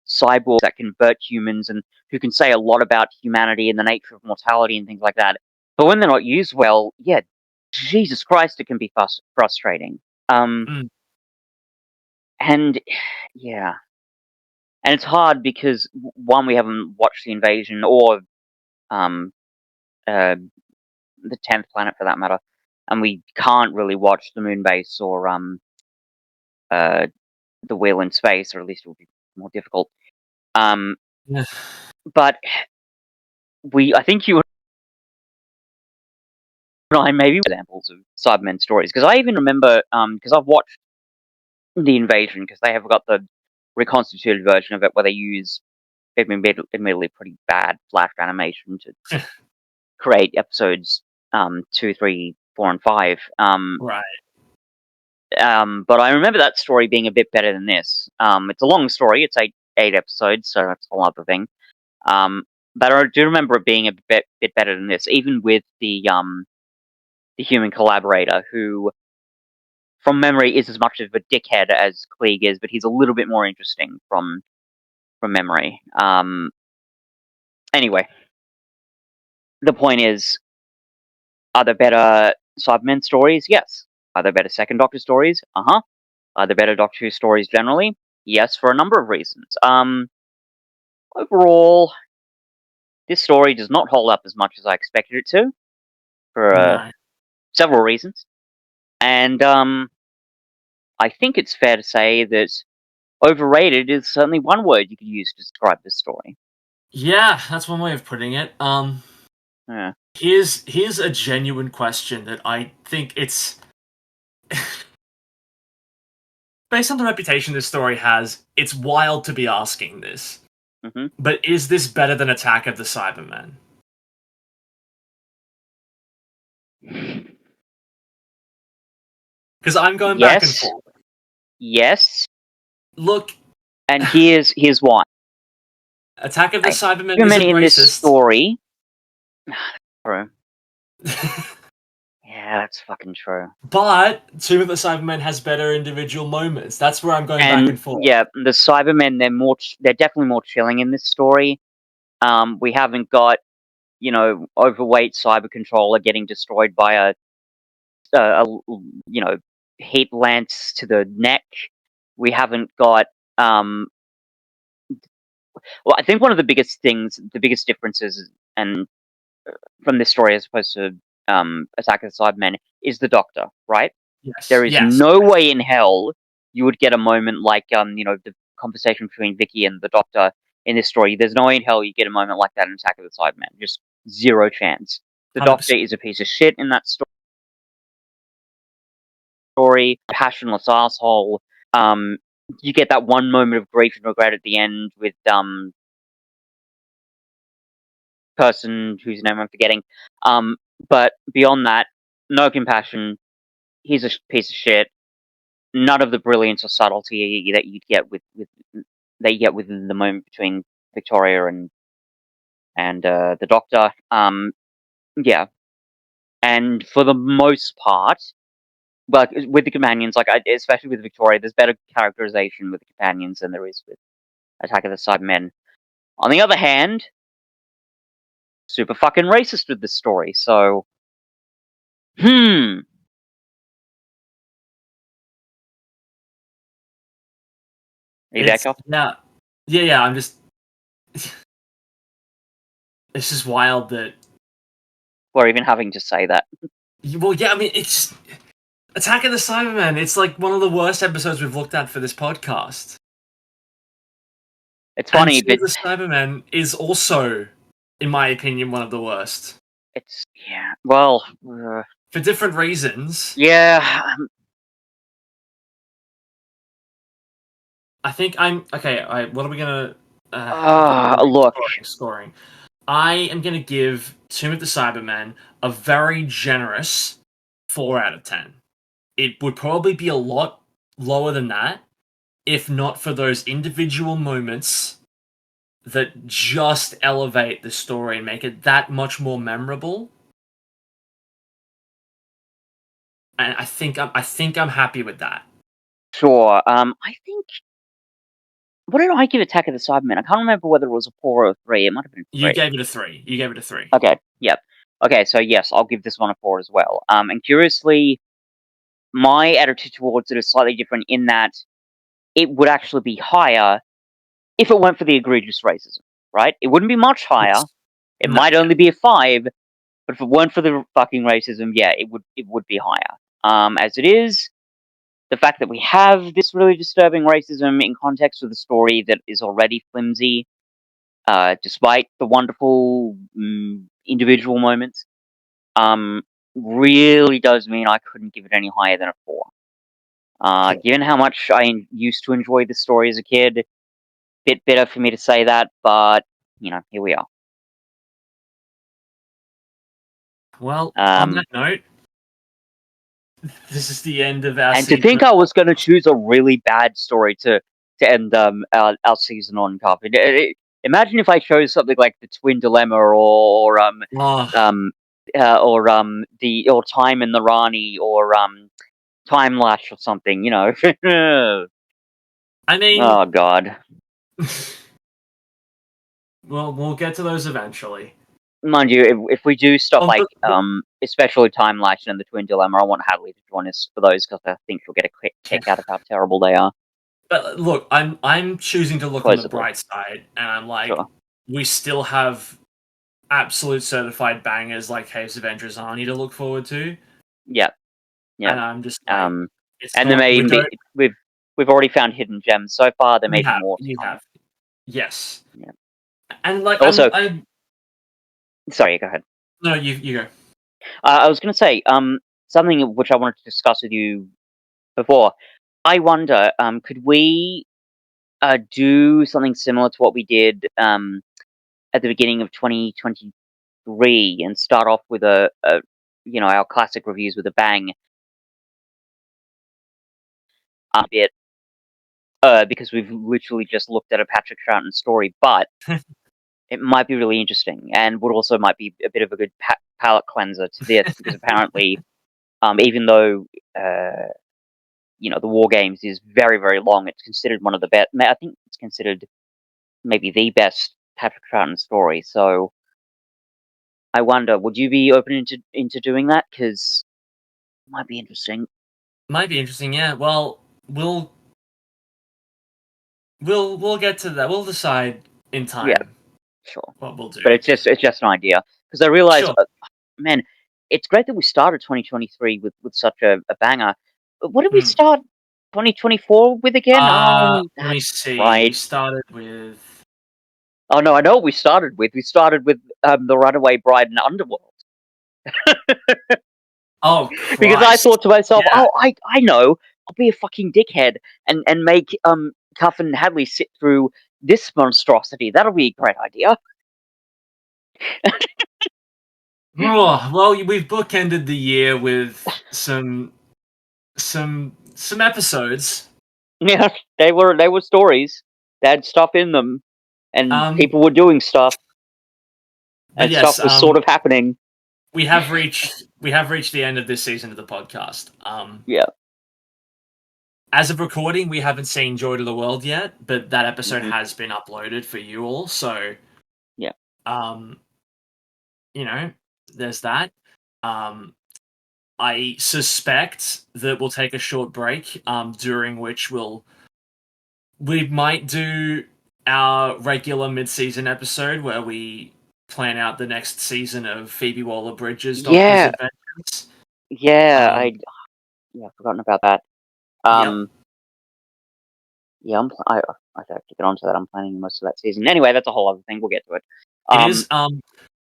cyborgs that convert humans and who can say a lot about humanity and the nature of mortality and things like that. But when they're not used well, yeah, Jesus Christ, it can be frustrating. Um, Mm. and yeah, and it's hard because one, we haven't watched the invasion or um, uh, the 10th planet for that matter, and we can't really watch the moon base or uh, the wheel in space, or at least it would be more difficult. Um, Yeah. but I think you and I maybe examples of Cybermen stories because I even remember because I've watched the invasion because they have got the reconstituted version of it where they use admittedly pretty bad flash animation to create episodes 2, 3, 4, and 5. Right. But I remember that story being a bit better than this. It's a long story. It's eight episodes, so that's a whole other thing. But I do remember it being a bit better than this, even with the human collaborator who, from memory, is as much of a dickhead as Klieg is, but he's a little bit more interesting from memory. Anyway, the point is, are there better Cybermen stories? Yes. Are there better Second Doctor stories? Uh-huh. Are there better Doctor Who stories generally? Yes, for a number of reasons. Overall, this story does not hold up as much as I expected it to, for No. several reasons. And I think it's fair to say that overrated is certainly one word you could use to describe this story. Yeah, that's one way of putting it. Yeah. Here's a genuine question that I think it's based on the reputation this story has, it's wild to be asking this. Hmm. But is this better than Attack of the Cybermen? Because I'm going back and Yes. forth. Yes, Look, and here's why. Attack of the Cybermen Cybermen isn't in this racist. story. True. Yeah, that's fucking true. But Tomb of the Cybermen has better individual moments. That's where I'm going back And and forth. yeah, the Cybermen, they're definitely more chilling in this story. We haven't got, overweight cyber controller getting destroyed by a heat lance to the neck. We haven't got well, I think one of the biggest differences, and from this story as opposed to Attack of the Cybermen, is the Doctor, right? Yes, There is yes. no way in hell you would get a moment like the conversation between Vicky and the Doctor in this story. There's no way in hell you get a moment like that in Attack of the Cybermen. Just zero chance. The Doctor 100%. is a piece of shit in that story, passionless asshole. You get that one moment of grief and regret at the end with person whose name I'm forgetting. But beyond that, no compassion. He's a piece of shit. None of the brilliance or subtlety that you get within the moment between Victoria and the Doctor. Yeah, and for the most part, but with the companions, especially with Victoria, there's better characterization with the companions than there is with Attack of the Cybermen. On the other hand, super fucking racist with this story. So, Are you there, It's Cal? yeah. I'm just. It's just wild that. Or even having to say that. Well, yeah. I mean, it's Attack of the Cybermen. It's like one of the worst episodes we've looked at for this podcast. It's And funny, Tomb but of the Cybermen is also, in my opinion, one of the worst it's well, for different reasons. yeah. I think I'm okay. What are we gonna? Look, Scoring. I am gonna give Tomb of the Cybermen a very generous 4 out of 10. It would probably be a lot lower than that if not for those individual moments that just elevate the story and make it that much more memorable. And I think I'm happy with that. sure. I think what did I give Attack of the Cybermen? I can't remember whether it was a 4 or a 3. It might have been You 3. gave it a 3. You gave it a 3. Okay, yep. Okay, so yes, I'll give this one a 4 as well. And curiously, my attitude towards it is slightly different in that it would actually be higher if it weren't for the egregious racism, right? It wouldn't be much higher. Yes. It No, might yeah. only be a 5, but if it weren't for the fucking racism, yeah, it would be higher. As it is, the fact that we have this really disturbing racism in context with a story that is already flimsy, despite the wonderful individual moments, really does mean I couldn't give it any higher than a 4. Sure. Given how much I used to enjoy the story as a kid, bit bitter for me to say that, but here we are. Well, on Um, that note, this is the end of our and to season. think I was going to choose a really bad story to end our season on, Carpet. Imagine if I chose something like the Twin Dilemma Oh, or Time in the Rani or Time Lash or something. I mean, Oh God. well, we'll get to those eventually. Mind you, if we do stuff Oh, like but especially Time Lash and the Twin Dilemma, I want Hadley to join us for those because I think she'll get a quick kick out of how terrible they are. but look, I'm choosing to look on the Supposedly, bright side, and I'm like, sure. we still have absolute certified bangers like Caves of Androzani to look forward to, Yeah, yeah. and I'm just like, Um, it's and there not. may We even be don't. we've already found hidden gems so far. There may We be have. more to You come. have. Yes. Yeah. And like, Also, I. sorry, go ahead. No, you go. I was going to say something which I wanted to discuss with you before. I wonder, could we do something similar to what we did at the beginning of 2023 and start off with our classic reviews with a bang? A bit because we've literally just looked at a Patrick Troughton story, but it might be really interesting, and would also might be a bit of a good palate cleanser to this, because apparently, even though the War Games is very, very long, it's considered one of the best. I think it's considered maybe the best Patrick Troughton story. So I wonder, would you be open into doing that? Because it might be interesting. Might be interesting, yeah. Well, we'll get to that. We'll decide in Yeah, time sure. what we'll do. But it's just an idea, because I realize, Sure. man, it's great that we started 2023 with such a banger. But what did we Hmm. start 2024 with again? Oh, Let me that's see. We right. started with. Oh no, I know what we started with. We started with the Runaway Bride and Underworld. Oh Because I Christ! thought to myself, Yeah, oh, I know, I'll be a fucking dickhead and make Cuff and Hadley sit through this monstrosity. That'll be a great idea. oh, well, we've bookended the year with some episodes. Yeah, they were stories. They had stuff in them, and Um, people were doing stuff, but and stuff yes, was sort of happening. we have reached the end of this season of the podcast. Yeah. As of recording, we haven't seen Joy to the World yet, but that episode Hmm. has been uploaded for you all. So, Yeah. um, you know, there's that. Um, I suspect that we'll take a short break, during which we might do our regular mid-season episode where we plan out the next season of Phoebe Waller-Bridge's Doctor's Yeah. Adventures. Yeah. Um, I've forgotten about that. yep, Um. Yeah. I have to get onto that. I'm planning most of that season. Anyway, that's a whole other thing. We'll get to it. it Um. is.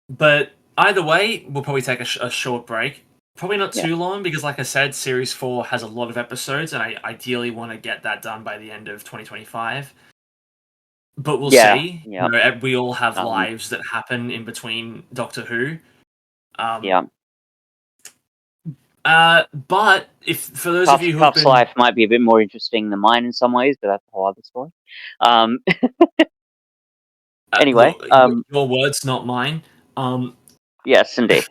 But either way, we'll probably take a short break. Probably not Yeah. too long because, like I said, Series 4 has a lot of episodes, and I ideally want to get that done by the end of 2025. But we'll Yeah. see. Yeah. We all have Um. lives that happen in between Doctor Who. Um, Yeah. but if for those of Cuff's, you who have Cuff's been life might be a bit more interesting than mine in some ways, but that's a whole other story. Um. Anyway. look, your words, not mine. Um, Yes, indeed.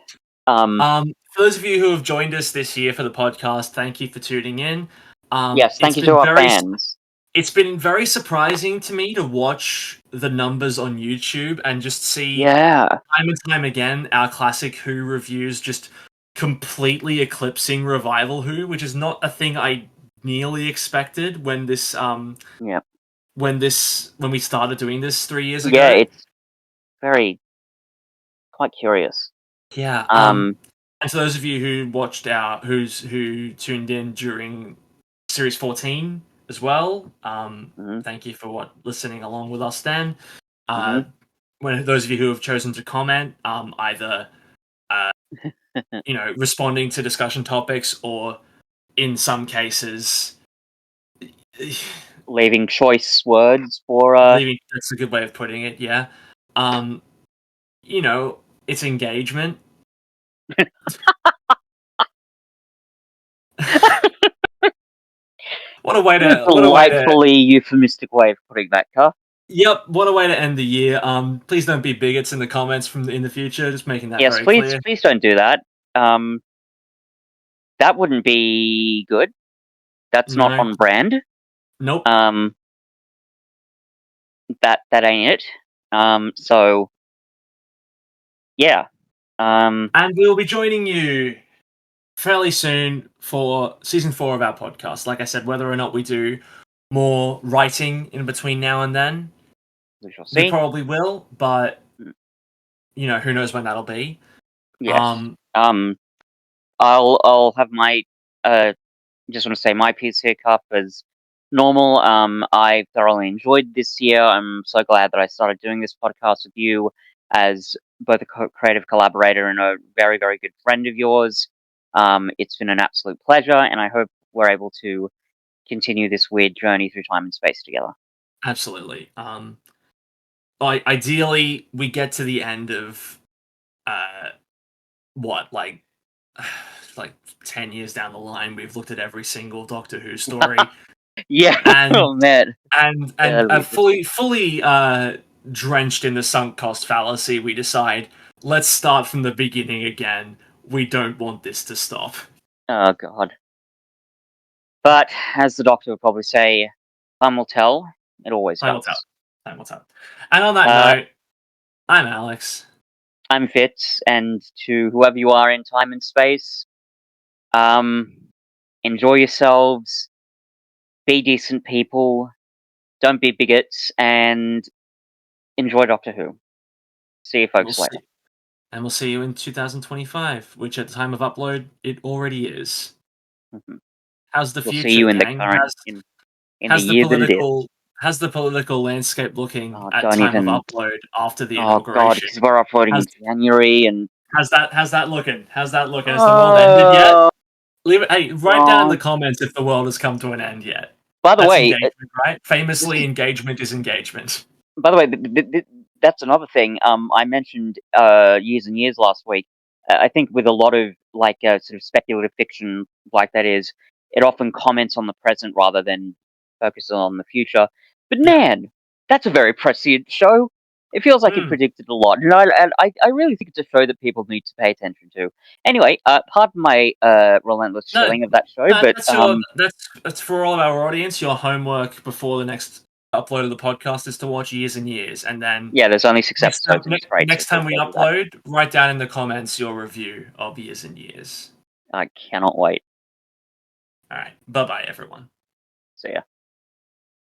for those of you who have joined us this year for the podcast, thank you for tuning in. Yes. It's Thank you to been our very fans. it's been very surprising to me to watch the numbers on YouTube and just see Yeah. time and time again our classic Who reviews just completely eclipsing Revival Who, which is not a thing I nearly expected Yeah. when we started doing this 3 years Yeah. ago. It's very quite curious. Yeah. Um. And for those of you who watched who tuned in during Series 14 as well, Mm-hmm. thank you for listening along with us then. Mm-hmm. When those of you who have chosen to comment, either uh, responding to discussion topics or in some cases Leaving choice words for leaving, that's a good way of putting it, yeah. Um, it's engagement. What a way what a to what a way to delightfully euphemistic way of putting that, Cuff. Yep, what a way to end the year. Please don't be bigots in the comments in the future. Just making that Yes, very clear. please don't do that. Um, that wouldn't be good. That's not No, on brand. nope. Um, that ain't it. So yeah. And we'll be joining you fairly soon for season 4 of our podcast. Like I said, whether or not we do more writing in between now and then, We shall we see. probably will. But Mm. who knows when that'll be. Yes. I'll have my just want to say my piece here, Cuff, as normal. I thoroughly enjoyed this year. I'm so glad that I started doing this podcast with you as both a creative collaborator and a very, very good friend of yours. It's been an absolute pleasure, and I hope we're able to continue this weird journey through time and space together. Absolutely. Ideally, we get to the end of what like 10 years down the line, we've looked at every single Doctor Who story. Yeah. and Oh man. fully drenched in the sunk cost fallacy, we decide, let's start from the beginning again. We don't want this to stop. Oh god. But as the Doctor would probably say, time will tell. It always Time will tell. does. Time will tell. And on that Uh, note, I'm Alex. I'm Fitz, and to whoever you are in time and space, enjoy yourselves. Be decent people. Don't be bigots, and enjoy Doctor Who. See you And we'll folks later. see. And we'll see you in 2025, which at the time of upload, it already is. Mhm. How's the We'll see future, you in the gang? current in the year that it is. How's the political landscape looking Oh, at don't time of even. upload after the Oh god, inauguration? because we're uploading How's in January, and how's that looking? How's that looking? Has the world ended yet? Leave it. Hey, write down in the oh. comments if the world has come to an end yet. By the That's way, engagement, right? this Famously, is engagement is engagement. by the way, that's another thing. I mentioned years and years last week. I think with a lot of like sort of speculative fiction, like that is, it often comments on the present rather than focuses on the future. But Yeah. man, that's a very prescient show. It feels like it predicted a lot, and I really think it's a show that people need to pay attention to. Anyway, pardon my relentless No, shilling of that show, no, but that's for all of our audience. Your homework before the next upload of the podcast is to watch Years and Years, and then yeah, there's only 6 episodes, and it's great. So next time please we go do that. upload, write down in the comments your review of Years and Years. I cannot wait. All right, bye bye, everyone. See ya.